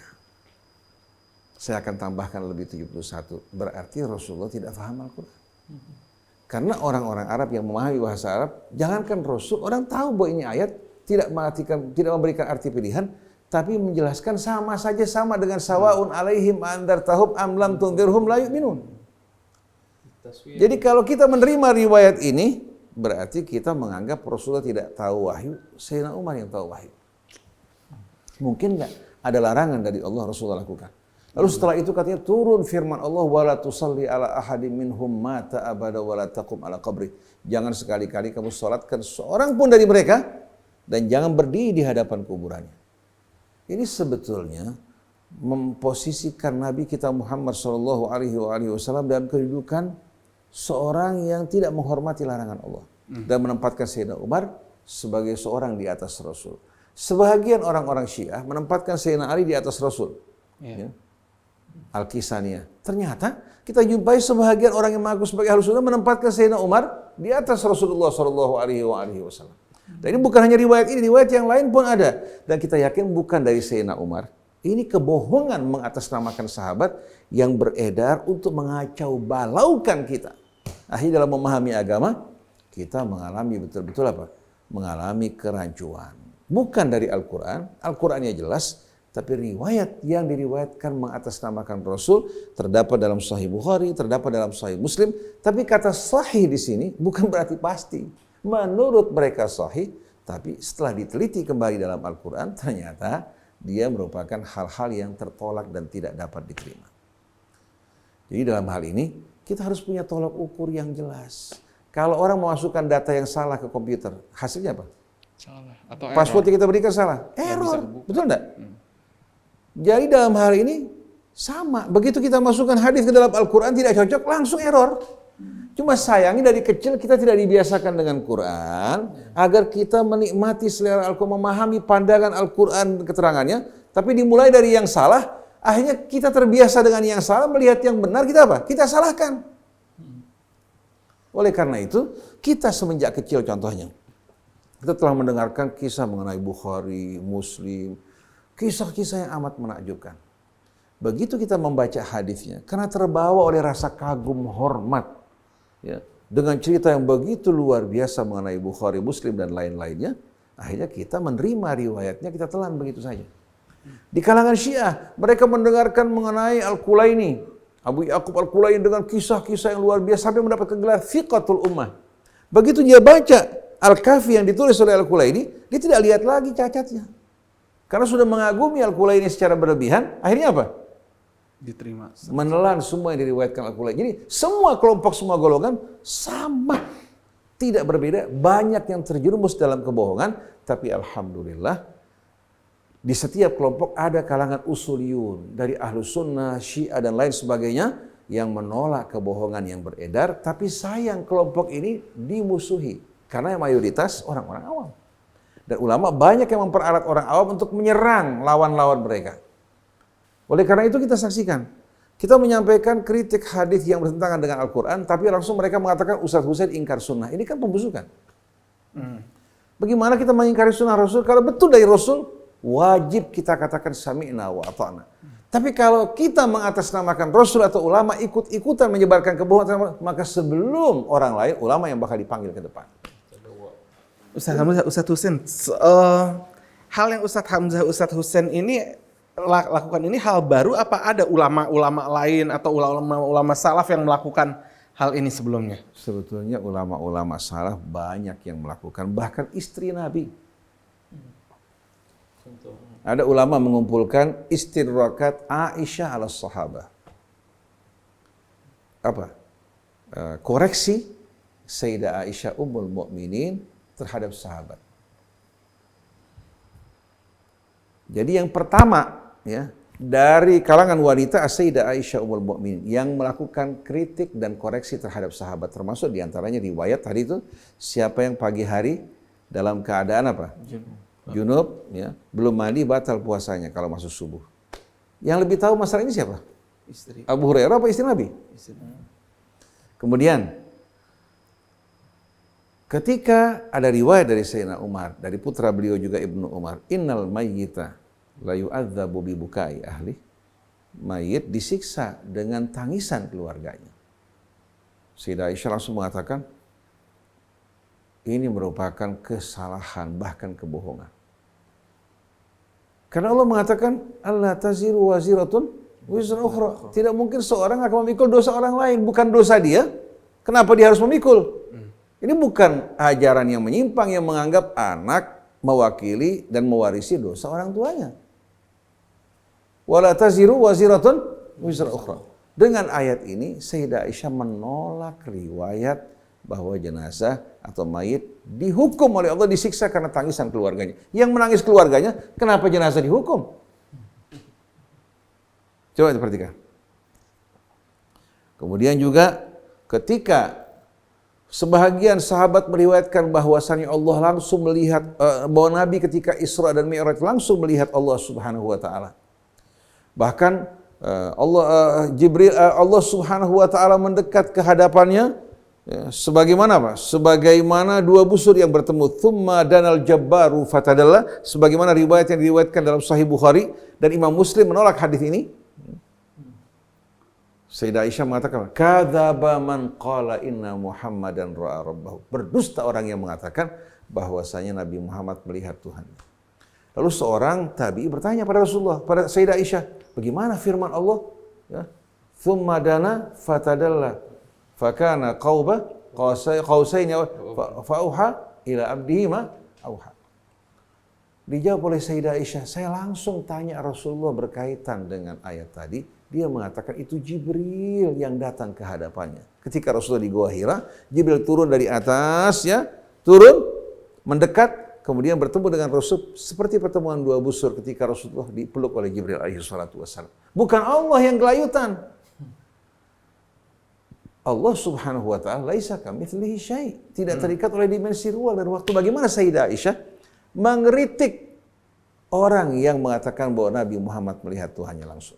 Saya akan tambahkan lebih 71. Berarti Rasulullah tidak paham Al-Quran. Karena orang-orang Arab yang memahami bahasa Arab, jangankan Rasul, orang tahu bahwa ini ayat tidak memberikan arti pilihan, tapi menjelaskan sama saja sama dengan sawaun alaihim andartahum am lam tunzirhum la yu'minun. Jadi kalau kita menerima riwayat ini, berarti kita menganggap Rasulullah tidak tahu wahyu, Sayyidina Umar yang tahu wahyu. Mungkin enggak ada larangan dari Allah Rasulullah lakukan. Lalu setelah itu katanya turun firman Allah wala tusalli ala ahadim minhum mata abada wala taqum ala qabri. Jangan sekali-kali kamu salatkan seorang pun dari mereka dan jangan berdiri di hadapan kuburannya. Ini sebetulnya memposisikan Nabi kita Muhammad Shallallahu Alaihi Wasallam dalam kedudukan seorang yang tidak menghormati larangan Allah dan menempatkan Sayyidina Umar sebagai seorang di atas Rasul. Sebagian orang-orang Syiah menempatkan Sayyidina Ali di atas Rasul. Ya. Al-Kisaniyah. Ternyata kita jumpai sebagian orang yang mengaku sebagai Ahlus Sunnah menempatkan Sayyidina Umar di atas Rasulullah Shallallahu Alaihi Wasallam. Dan ini bukan hanya riwayat ini, riwayat yang lain pun ada. Dan kita yakin bukan dari Sayyidina Umar. Ini kebohongan mengatasnamakan sahabat yang beredar untuk mengacau balaukan kita. Akhirnya dalam memahami agama, kita mengalami betul-betul apa? Mengalami kerancuan. Bukan dari Al-Quran, Al-Qurannya jelas, tapi riwayat yang diriwayatkan mengatasnamakan Rasul terdapat dalam Sahih Bukhari, terdapat dalam Sahih Muslim. Tapi kata sahih di sini bukan berarti pasti. Menurut mereka sahih, tapi setelah diteliti kembali dalam Al-Quran, ternyata dia merupakan hal-hal yang tertolak dan tidak dapat diterima. Jadi dalam hal ini, kita harus punya tolak ukur yang jelas. Kalau orang memasukkan data yang salah ke komputer, hasilnya apa? Salah. Atau password yang kita berikan salah. Error. Betul enggak? Jadi dalam hal ini, sama. Begitu kita masukkan hadis ke dalam Al-Quran tidak cocok, langsung error. Cuma sayangnya dari kecil kita tidak dibiasakan dengan Quran agar kita menikmati selera Al-Quran, memahami pandangan Al-Quran keterangannya, tapi dimulai dari yang salah, akhirnya kita terbiasa dengan yang salah, melihat yang benar kita apa? Kita salahkan. Oleh karena itu, kita semenjak kecil contohnya, kita telah mendengarkan kisah mengenai Bukhari, Muslim, kisah-kisah yang amat menakjubkan. Begitu kita membaca hadisnya, karena terbawa oleh rasa kagum, hormat, ya, dengan cerita yang begitu luar biasa mengenai Bukhari, Muslim, dan lain-lainnya, akhirnya kita menerima riwayatnya, kita telan begitu saja. Di kalangan Syiah, mereka mendengarkan mengenai Al-Kulaini, Abu Ya'qub Al-Kulaini dengan kisah-kisah yang luar biasa sampai mendapatkan gelar Thiqatul Ummah. Begitu dia baca Al-Kafi yang ditulis oleh Al-Kulaini, dia tidak lihat lagi cacatnya. Karena sudah mengagumi Al-Kulaini secara berlebihan, akhirnya apa? Diterima. Menelan semua yang diriwayatkan Al-Kulaini. Jadi semua kelompok, semua golongan sama. Tidak berbeda, banyak yang terjerumus dalam kebohongan, tapi alhamdulillah di setiap kelompok ada kalangan usuliyun dari Ahlus Sunnah, Syiah dan lain sebagainya yang menolak kebohongan yang beredar, tapi sayang kelompok ini dimusuhi karena yang mayoritas orang-orang awam. Dan ulama banyak yang memperalat orang awam untuk menyerang lawan-lawan mereka. Oleh karena itu kita saksikan, kita menyampaikan kritik hadis yang bertentangan dengan Al-Quran, tapi langsung mereka mengatakan Ustaz Husain ingkar sunnah. Ini kan pembusukan. Bagaimana kita mengingkari sunnah Rasul? Kalau betul dari Rasul, wajib kita katakan sami'na wa ata'na. Tapi kalau kita mengatasnamakan Rasul atau ulama ikut-ikutan menyebarkan kebohongan, maka sebelum orang lain, ulama yang bakal dipanggil ke depan. Ustaz Husain, hal yang Ustaz Hamzah, Ustaz Husain ini lakukan ini hal baru apa ada ulama-ulama lain atau ulama-ulama salaf yang melakukan hal ini sebelumnya? Sebetulnya ulama-ulama salaf banyak yang melakukan, bahkan istri Nabi. Ada ulama mengumpulkan istidrakat Aisyah ala sahabah. Apa? Koreksi Sayyidah Aisyah Ummul Mukminin terhadap sahabat. Jadi yang pertama ya dari kalangan wanita Sayyidah Aisyah Ummul Mukminin yang melakukan kritik dan koreksi terhadap sahabat, termasuk diantaranya riwayat tadi itu siapa yang pagi hari dalam keadaan apa? Junub, ya, belum mandi batal puasanya kalau masuk subuh. Yang lebih tahu masalah ini siapa? Istri. Abu Hurairah apa istri Nabi? Istri. Kemudian ketika ada riwayat dari Sayyidina Umar, dari putra beliau juga Ibnu Umar, innal mayyita la yu'adzabu bi bukai ahli. Mayit disiksa dengan tangisan keluarganya. Sayyidah Aisyah langsung mengatakan, ini merupakan kesalahan, bahkan kebohongan. Karena Allah mengatakan, Allah taziru waziratun wizra ukhra. Tidak mungkin seorang akan memikul dosa orang lain, bukan dosa dia. Kenapa dia harus memikul? Ini bukan ajaran yang menyimpang, yang menganggap anak mewakili dan mewarisi dosa orang tuanya. Wala taziru waziratun wizra ukhra. Dengan ayat ini, Sayyidah Aisyah menolak riwayat bahwa jenazah atau mayit dihukum oleh Allah, disiksa karena tangisan keluarganya. Yang menangis keluarganya, kenapa jenazah dihukum? Coba diperhatikan. Kemudian juga ketika sebahagian sahabat meriwayatkan bahwasannya Allah langsung melihat bahwa Nabi ketika Isra dan Mi'raj langsung melihat Allah Subhanahu wa taala. Bahkan Allah Subhanahu wa taala mendekat ke hadapannya ya, sebagaimana apa? Sebagaimana dua busur yang bertemu. Tsumma danal jabbaru fatadalla, sebagaimana riwayat yang diriwayatkan dalam Sahih Bukhari, dan Imam Muslim menolak hadis ini. Sayyidah Aisyah mengatakan, kadzaba man qala inna Muhammadan ra'a rabbahu. Berdusta orang yang mengatakan bahwasanya Nabi Muhammad melihat Tuhan. Lalu seorang tabi'i bertanya pada Rasulullah, pada Sayyidah Aisyah, bagaimana firman Allah? Ya. Tsumma dana fatadalla fakana qauba qausaini fauha ila abdihi ma auha. Dijawab oleh Sayyidah Aisyah, saya langsung tanya Rasulullah berkaitan dengan ayat tadi. Dia mengatakan itu Jibril yang datang ke hadapannya. Ketika Rasulullah di Gua Hira, Jibril turun dari atas, ya, turun, mendekat, kemudian bertemu dengan Rasul seperti pertemuan dua busur ketika Rasulullah dipeluk oleh Jibril alaihi salatu wassalam. Bukan Allah yang gelayutan. Allah Subhanahu wa taala laisa kamitslihi syai', tidak terikat oleh dimensi ruang dan waktu. Bagaimana Sayyidah Aisyah mengkritik orang yang mengatakan bahwa Nabi Muhammad melihat Tuhannya langsung.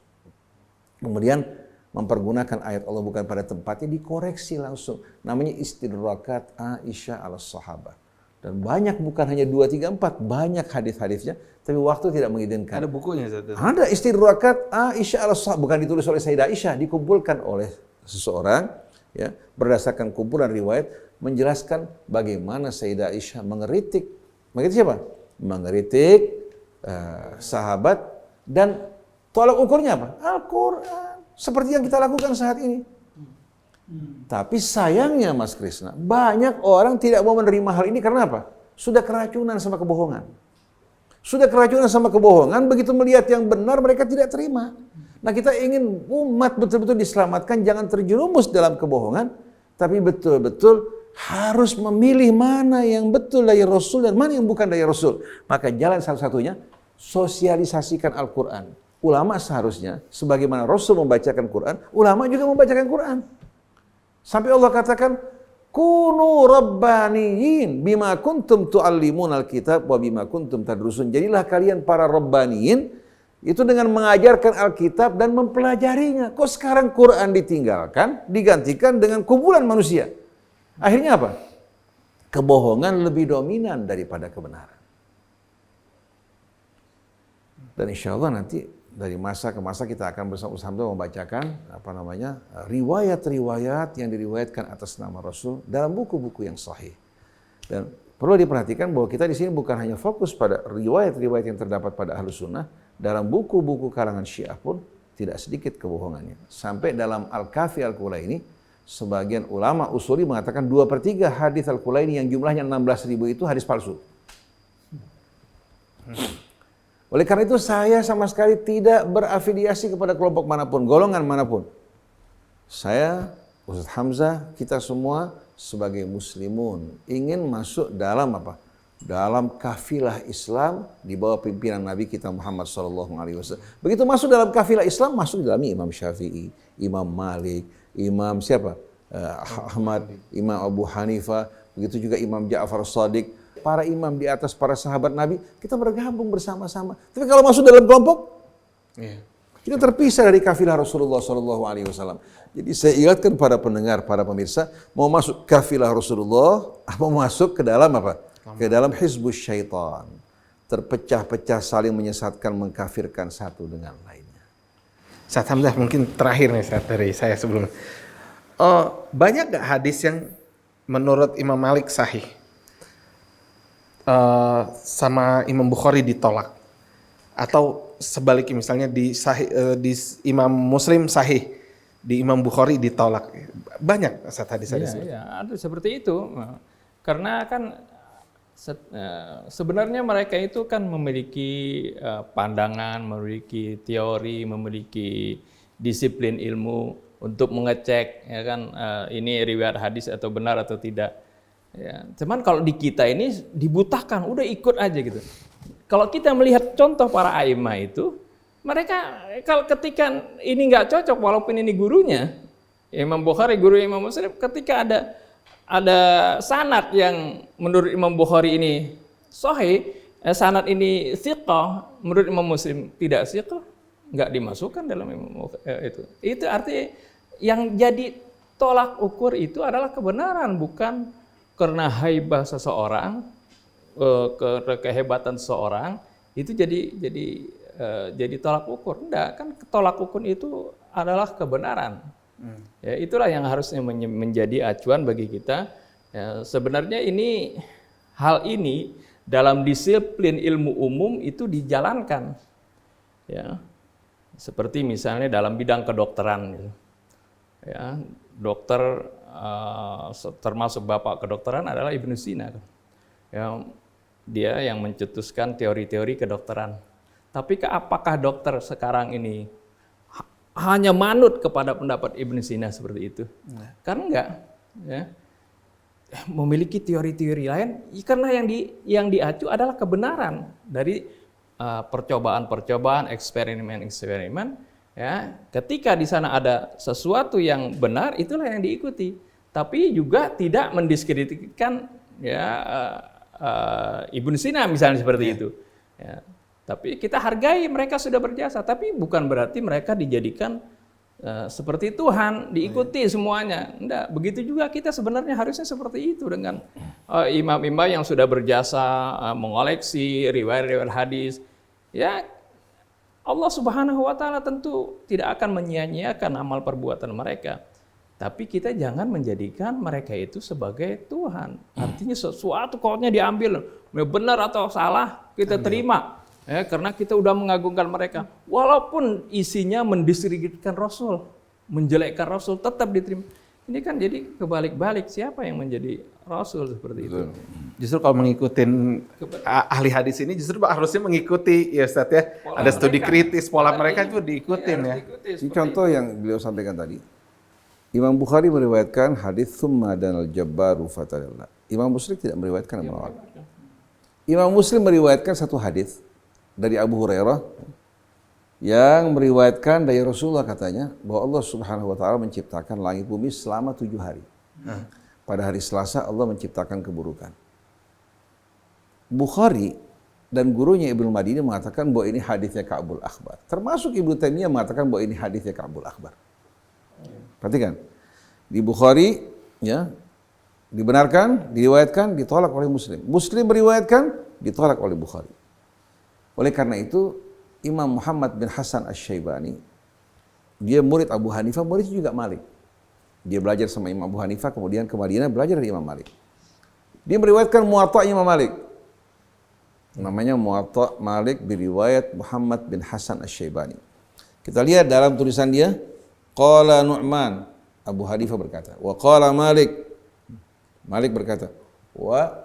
Kemudian mempergunakan ayat Allah bukan pada tempatnya, dikoreksi langsung. Namanya istidrakat Aisyah ala sahabah. Dan banyak, bukan hanya 2, 3, 4, banyak hadis-hadisnya, tapi waktu tidak mengizinkan. Ada bukunya, Ustaz? Ada istidrakat Aisyah ala sahabah, bukan ditulis oleh Sayyidah Aisyah, dikumpulkan oleh seseorang, ya, berdasarkan kumpulan riwayat menjelaskan bagaimana Sayyidah Aisyah mengkritik siapa? Mengkritik sahabat, dan tolak ukurnya apa? Al-Quran. Seperti yang kita lakukan saat ini. Tapi sayangnya Mas Krisna, banyak orang tidak mau menerima hal ini karena apa? Sudah keracunan sama kebohongan. Sudah keracunan sama kebohongan, begitu melihat yang benar mereka tidak terima. Nah, kita ingin umat betul-betul diselamatkan, jangan terjerumus dalam kebohongan, tapi betul-betul harus memilih mana yang betul dari Rasul dan mana yang bukan dari Rasul. Maka jalan satu-satunya, sosialisasikan Al-Quran. Ulama seharusnya, sebagaimana Rasul membacakan Quran, ulama juga membacakan Quran. Sampai Allah katakan, kunu rabbaniyin bima kuntum tu'allimunal kitab wa bima kuntum tadrusun. Jadilah kalian para rabbaniyin, itu dengan mengajarkan Alkitab dan mempelajarinya. Kok sekarang Quran ditinggalkan, digantikan dengan kumpulan manusia? Akhirnya apa? Kebohongan lebih dominan daripada kebenaran. Dan insya Allah nanti dari masa ke masa kita akan bersama-sama membacakan riwayat-riwayat yang diriwayatkan atas nama Rasul dalam buku-buku yang sahih. Dan perlu diperhatikan bahwa kita di sini bukan hanya fokus pada riwayat-riwayat yang terdapat pada Ahlus Sunnah, dalam buku-buku kalangan Syiah pun tidak sedikit kebohongannya. Sampai dalam Al-Kafi Al-Kulaini, sebagian ulama usuli mengatakan 2/3 hadis Al-Kulaini yang jumlahnya 16.000 itu hadis palsu. Oleh karena itu saya sama sekali tidak berafiliasi kepada kelompok manapun, golongan manapun. Saya, Ustaz Hamzah, kita semua sebagai muslimun ingin masuk dalam apa? Dalam kafilah Islam di bawah pimpinan Nabi kita Muhammad SAW. Begitu masuk dalam kafilah Islam, masuk dalam Imam Syafi'i, Imam Malik, Imam siapa? Ahmad, Imam Abu Hanifah, begitu juga Imam Ja'far Shadiq. Para imam di atas para sahabat Nabi, kita bergabung bersama-sama. Tapi kalau masuk dalam kelompok, kita terpisah dari kafilah Rasulullah SAW. Jadi saya ingatkan para pendengar, para pemirsa, mau masuk kafilah Rasulullah, apa masuk ke dalam apa? Ke dalam hizbus syaitan. Terpecah-pecah, saling menyesatkan, mengkafirkan satu dengan lainnya. Ustaz Hamzah, mungkin terakhir nih Ustaz dari saya sebelum. Banyak gak hadis yang menurut Imam Malik sahih? Sama Imam Bukhari ditolak, atau sebaliknya misalnya di Imam Muslim sahih, di Imam Bukhari ditolak. Banyak hadis-hadis. Iya, ada seperti itu. Karena kan sebenarnya mereka itu kan memiliki pandangan, memiliki teori, memiliki disiplin ilmu untuk mengecek, ya kan, ini riwayat hadis atau benar atau tidak. Ya, cuman kalau di kita ini dibutahkan, udah ikut aja gitu. Kalau kita melihat contoh para a'immah itu, Mereka kalau ketika ini nggak cocok, walaupun ini gurunya, Imam Bukhari, guru Imam Muslim, ketika ada sanad yang menurut Imam Bukhari ini sahih, sanad ini thiqah, menurut Imam Muslim tidak thiqah, nggak dimasukkan dalam itu. Itu artinya yang jadi tolak ukur itu adalah kebenaran, bukan karena haibah seseorang, kehebatan seseorang itu jadi tolak ukur. Enggak, kan tolak ukur itu adalah kebenaran. Ya, itulah yang harusnya menjadi acuan bagi kita. Ya, sebenarnya hal ini dalam disiplin ilmu umum itu dijalankan. Ya. Seperti misalnya dalam bidang kedokteran gitu. Ya, dokter termasuk bapak kedokteran adalah Ibnu Sina. Ya, dia yang mencetuskan teori-teori kedokteran. Tapi apakah dokter sekarang ini hanya manut kepada pendapat Ibnu Sina seperti itu? Kan enggak. Ya. Memiliki teori-teori lain, karena yang diacu adalah kebenaran dari percobaan-percobaan, eksperimen-eksperimen. Ya, ketika di sana ada sesuatu yang benar, itulah yang diikuti. Tapi juga tidak mendiskreditkan ya Ibnu Sina misalnya seperti itu. Ya. Tapi kita hargai mereka sudah berjasa, tapi bukan berarti mereka dijadikan seperti Tuhan, diikuti semuanya. Enggak, begitu juga kita sebenarnya harusnya seperti itu dengan imam-imam yang sudah berjasa mengoleksi riwayat-riwayat hadis. Ya, Allah Subhanahu wa taala tentu tidak akan menyia-nyiakan amal perbuatan mereka. Tapi kita jangan menjadikan mereka itu sebagai Tuhan. Artinya sesuatu koknya diambil, benar atau salah kita terima. Ya, karena kita udah mengagungkan mereka. Walaupun isinya mendiskreditkan Rasul, menjelekkan Rasul, tetap diterima. Ini kan jadi kebalik-balik, siapa yang menjadi Rasul seperti itu? Justru kalau mengikuti ahli hadis ini justru harusnya mengikuti ya Ustaz ya. Ada studi kritis, pola mereka itu diikutin ya. Ini contoh yang beliau sampaikan tadi. Imam Bukhari meriwayatkan hadis summa danal jabbaru fatadalla. Imam Muslim tidak meriwayatkan menolak. Imam Muslim meriwayatkan satu hadis dari Abu Hurairah yang meriwayatkan dari Rasulullah katanya bahwa Allah Subhanahu wa taala menciptakan langit bumi selama 7 hari. Pada hari Selasa Allah menciptakan keburukan. Bukhari dan gurunya Ibnu Madini mengatakan bahwa ini hadisnya Ka'bul Akhbar. Termasuk Ibnu Taimiyah mengatakan bahwa ini hadisnya Ka'bul Akhbar. Perhatikan. Di Bukhari ya dibenarkan, diriwayatkan, ditolak oleh Muslim. Muslim meriwayatkan, ditolak oleh Bukhari. Oleh karena itu, Imam Muhammad bin Hasan Asy-Syaibani, dia murid Abu Hanifah, muridnya juga Malik. Dia belajar sama Imam Abu Hanifah, kemudian ke Madinah belajar dari Imam Malik. Dia meriwayatkan Muwatta Imam Malik. Namanya Muwatta Malik biriwayat Muhammad bin Hasan Asy-Syaibani. Kita lihat dalam tulisan dia, qala Nu'man, Abu Hanifah berkata, wa qala Malik, Malik berkata, wa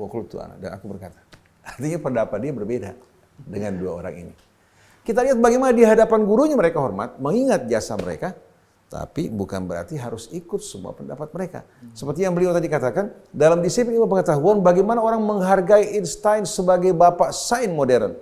qultu ana, dan aku berkata. Artinya pendapat dia berbeda dengan dua orang ini. Kita lihat bagaimana di hadapan gurunya mereka hormat, mengingat jasa mereka, tapi bukan berarti harus ikut semua pendapat mereka. Seperti yang beliau tadi katakan, dalam disiplin ilmu pengetahuan, bagaimana orang menghargai Einstein sebagai bapak sains modern.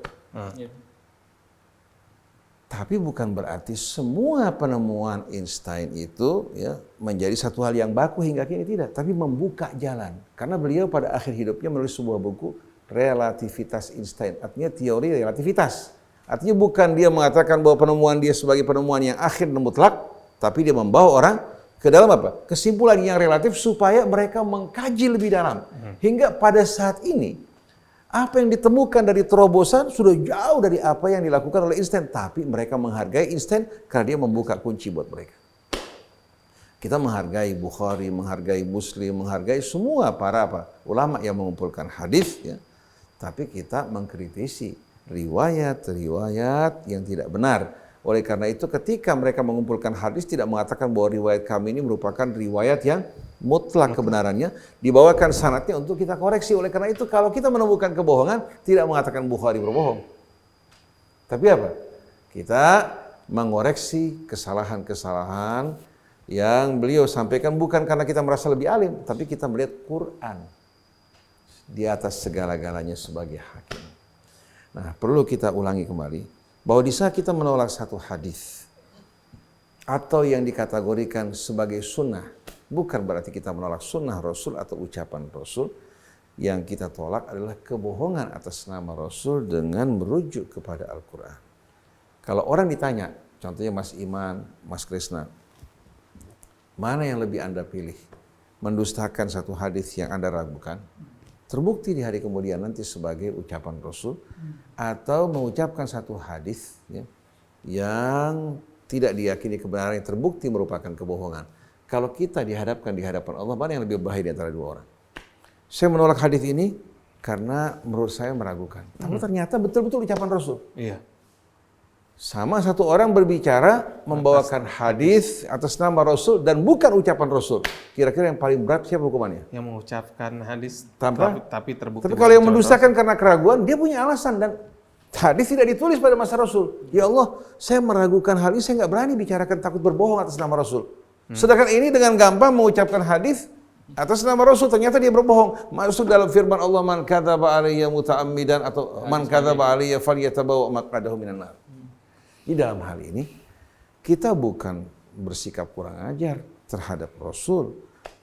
Tapi bukan berarti semua penemuan Einstein itu ya menjadi satu hal yang baku hingga kini, tidak. Tapi membuka jalan. Karena beliau pada akhir hidupnya menulis sebuah buku, Relativitas Einstein, artinya teori relativitas. Artinya bukan dia mengatakan bahwa penemuan dia sebagai penemuan yang akhir dan mutlak, tapi dia membawa orang ke dalam apa? Kesimpulan yang relatif supaya mereka mengkaji lebih dalam. Hingga pada saat ini, apa yang ditemukan dari terobosan sudah jauh dari apa yang dilakukan oleh Einstein. Tapi mereka menghargai Einstein karena dia membuka kunci buat mereka. Kita menghargai Bukhari, menghargai Muslim, menghargai semua para ulama yang mengumpulkan hadis, ya. Tapi kita mengkritisi riwayat-riwayat yang tidak benar. Oleh karena itu ketika mereka mengumpulkan hadis tidak mengatakan bahwa riwayat kami ini merupakan riwayat yang mutlak kebenarannya, dibawakan sanadnya untuk kita koreksi. Oleh karena itu kalau kita menemukan kebohongan, tidak mengatakan Bukhari berbohong. Tapi apa? Kita mengoreksi kesalahan-kesalahan yang beliau sampaikan bukan karena kita merasa lebih alim, tapi kita melihat Quran di atas segala-galanya sebagai hakim. Nah, perlu kita ulangi kembali. bahwa di saat kita menolak satu hadis atau yang dikategorikan sebagai sunnah, bukan berarti kita menolak sunnah Rasul atau ucapan Rasul. Yang kita tolak adalah kebohongan atas nama Rasul dengan merujuk kepada Al-Quran. Kalau orang ditanya, contohnya Mas Iman, Mas Krisna, mana yang lebih Anda pilih? Mendustakan satu hadis yang Anda ragukan, terbukti di hari kemudian nanti sebagai ucapan Rasul, atau mengucapkan satu hadis ya, yang tidak diyakini kebenaran yang terbukti merupakan kebohongan. Kalau kita dihadapkan di hadapan Allah, mana yang lebih bahaya di antara dua orang? Saya menolak hadis ini karena menurut saya meragukan. Tapi ternyata betul-betul ucapan Rasul. Iya. Sama satu orang berbicara membawakan hadis atas nama Rasul dan bukan ucapan Rasul. Kira-kira yang paling berat siapa hukumannya? Yang mengucapkan hadis tapi terbukti. Tapi kalau yang mendustakan karena keraguan, dia punya alasan dan hadis tidak ditulis pada masa Rasul. Ya Allah, saya meragukan hal ini, saya nggak berani bicarakan, takut berbohong atas nama Rasul. Sedangkan ini dengan gampang mengucapkan hadis atas nama Rasul, ternyata dia berbohong. Masuk dalam firman Allah, man kadzaba alayya muta'ammidan, atau man kadzaba alayya falyatabawa maq'adahu minan nar. Di dalam hal ini kita bukan bersikap kurang ajar terhadap Rasul.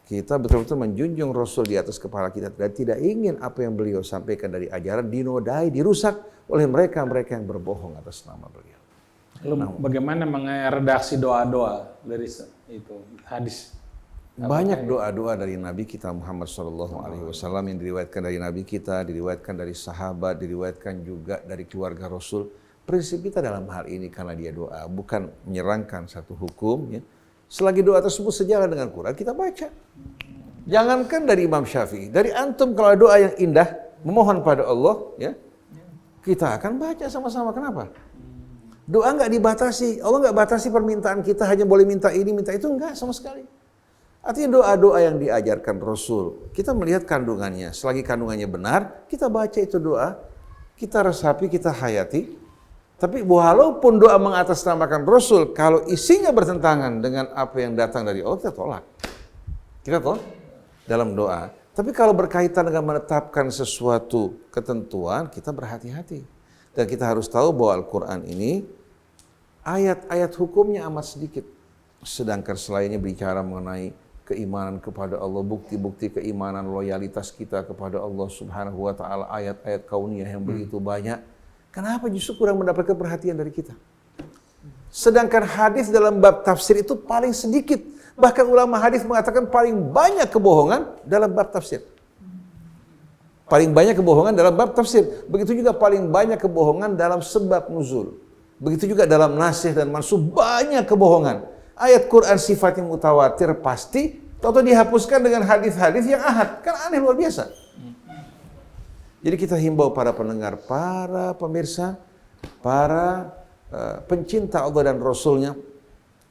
Kita betul-betul menjunjung Rasul di atas kepala kita dan tidak ingin apa yang beliau sampaikan dari ajaran dinodai, dirusak oleh mereka-mereka yang berbohong atas nama beliau. Lalu bagaimana meredaksi doa-doa dari itu hadis? Banyak doa-doa dari Nabi kita Muhammad SAW yang diriwayatkan dari Nabi kita, diriwayatkan dari sahabat, diriwayatkan juga dari keluarga Rasul. Prinsip kita dalam hal ini karena dia doa, bukan menyerangkan satu hukum. Ya. Selagi doa tersebut sejalan dengan Quran, kita baca. Jangankan dari Imam Syafi'i, dari antum kalau doa yang indah, memohon pada Allah, ya, kita akan baca sama-sama. Kenapa? Doa nggak dibatasi, Allah nggak batasi permintaan kita, hanya boleh minta ini, minta itu, enggak sama sekali. Artinya doa-doa yang diajarkan Rasul, kita melihat kandungannya. Selagi kandungannya benar, kita baca itu doa, kita resapi, kita hayati. Tapi walaupun doa mengatasnamakan Rasul, kalau isinya bertentangan dengan apa yang datang dari Allah, kita tolak. Kita tolak dalam doa. Tapi kalau berkaitan dengan menetapkan sesuatu ketentuan, kita berhati-hati. Dan kita harus tahu bahwa Al-Quran ini, ayat-ayat hukumnya amat sedikit. Sedangkan selainnya bicara mengenai keimanan kepada Allah, bukti-bukti keimanan, loyalitas kita kepada Allah Subhanahu wa taala, ayat-ayat kauniyah yang begitu banyak. Kenapa justru kurang mendapatkan perhatian dari kita? Sedangkan hadis dalam bab tafsir itu paling sedikit. Bahkan ulama hadis mengatakan paling banyak kebohongan dalam bab tafsir. Paling banyak kebohongan dalam bab tafsir. Begitu juga paling banyak kebohongan dalam sebab nuzul. Begitu juga dalam nasih dan mansukh, banyak kebohongan. Ayat Quran sifatnya mutawatir pasti, atau dihapuskan dengan hadis-hadis yang ahad. Kan aneh luar biasa. Jadi kita himbau para pendengar, para pemirsa, para pencinta Allah dan Rasulnya,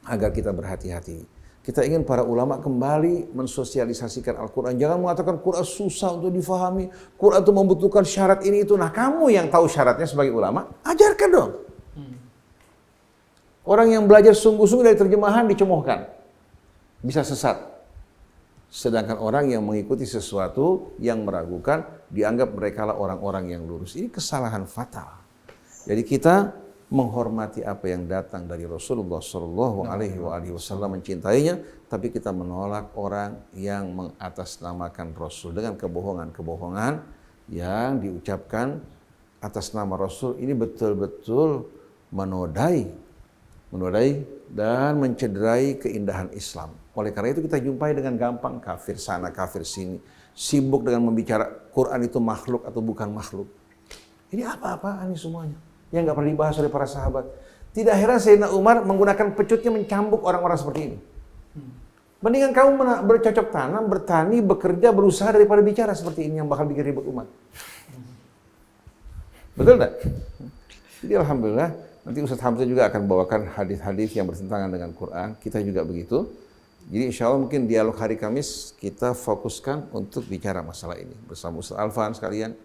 agar kita berhati-hati. Kita ingin para ulama kembali mensosialisasikan Al-Quran. Jangan mengatakan Quran susah untuk difahami, Quran itu membutuhkan syarat ini itu. Nah, kamu yang tahu syaratnya sebagai ulama, ajarkan dong. Orang yang belajar sungguh-sungguh dari terjemahan dicemohkan, bisa sesat. Sedangkan orang yang mengikuti sesuatu yang meragukan, dianggap mereka lah orang-orang yang lurus. Ini kesalahan fatal. Jadi kita menghormati apa yang datang dari Rasulullah SAW, mencintainya, tapi kita menolak orang yang mengatasnamakan Rasul dengan kebohongan-kebohongan yang diucapkan atas nama Rasul. Ini betul-betul menodai dan mencederai keindahan Islam. Oleh karena itu kita jumpai dengan gampang kafir sana, kafir sini, sibuk dengan membicara Quran itu makhluk atau bukan makhluk. Ini apa-apaan ini semuanya yang nggak pernah dibahas oleh para sahabat. Tidak heran Sayyidina Umar menggunakan pecutnya mencambuk orang-orang seperti ini. Mendingan kamu bercocok tanam, bertani, bekerja, berusaha daripada bicara seperti ini yang bakal bikin ribut umat. Betul tak? Jadi alhamdulillah nanti Ustaz Hamzah juga akan bawakan hadis-hadis yang bertentangan dengan Quran. Kita juga begitu. Jadi insya Allah mungkin dialog hari Kamis kita fokuskan untuk bicara masalah ini bersama Ustaz Alfan sekalian.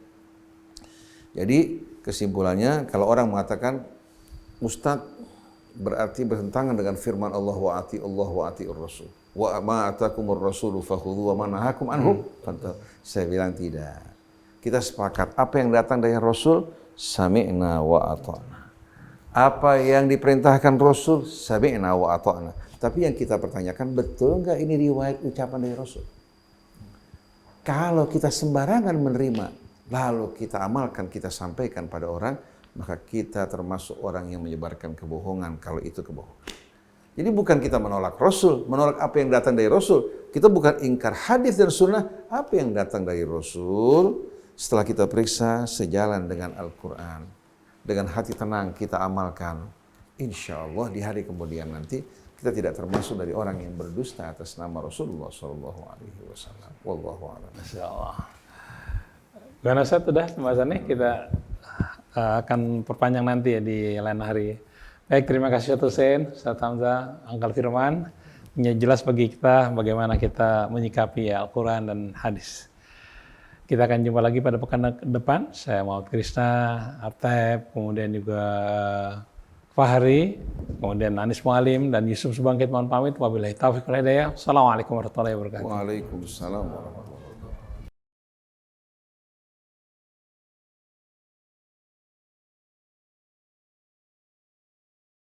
Jadi kesimpulannya kalau orang mengatakan Ustaz berarti bertentangan dengan firman Allah wa ati'ur rasul. Wa ma atakumur rasulu fakhudhu wa ma nahakum anhu. Saya bilang tidak. Kita sepakat apa yang datang dari Rasul sami'na wa ata'na. Apa yang diperintahkan Rasul, sami'na wa ata'na. Tapi yang kita pertanyakan, betul nggak ini riwayat ucapan dari Rasul? Kalau kita sembarangan menerima, lalu kita amalkan, kita sampaikan pada orang, maka kita termasuk orang yang menyebarkan kebohongan kalau itu kebohongan. Jadi bukan kita menolak Rasul, menolak apa yang datang dari Rasul. Kita bukan ingkar hadis dan sunnah, apa yang datang dari Rasul, setelah kita periksa sejalan dengan Al-Quran. Dengan hati tenang kita amalkan. Insya Allah di hari kemudian nanti kita tidak termasuk dari orang yang berdusta atas nama Rasulullah SAW. Wallahu a'lam. Masya Allah. Gimana Ustaz, sudah pembahasannya? Kita akan perpanjang nanti ya di lain hari. Baik, terima kasih Ustaz Hussein, Ustaz Hamzah, Angkal Firman. Ini jelas bagi kita bagaimana kita menyikapi Al-Quran dan hadis. Kita akan jumpa lagi pada pekan depan. Saya Muhammad Krishna, Atep, kemudian juga Fahri, kemudian Anis Mualim dan Yusuf Subangkit mohon pamit. Wabillahi taufiq wal hidayah. Assalamualaikum warahmatullahi wabarakatuh. Waalaikumsalam warahmatullahi wabarakatuh.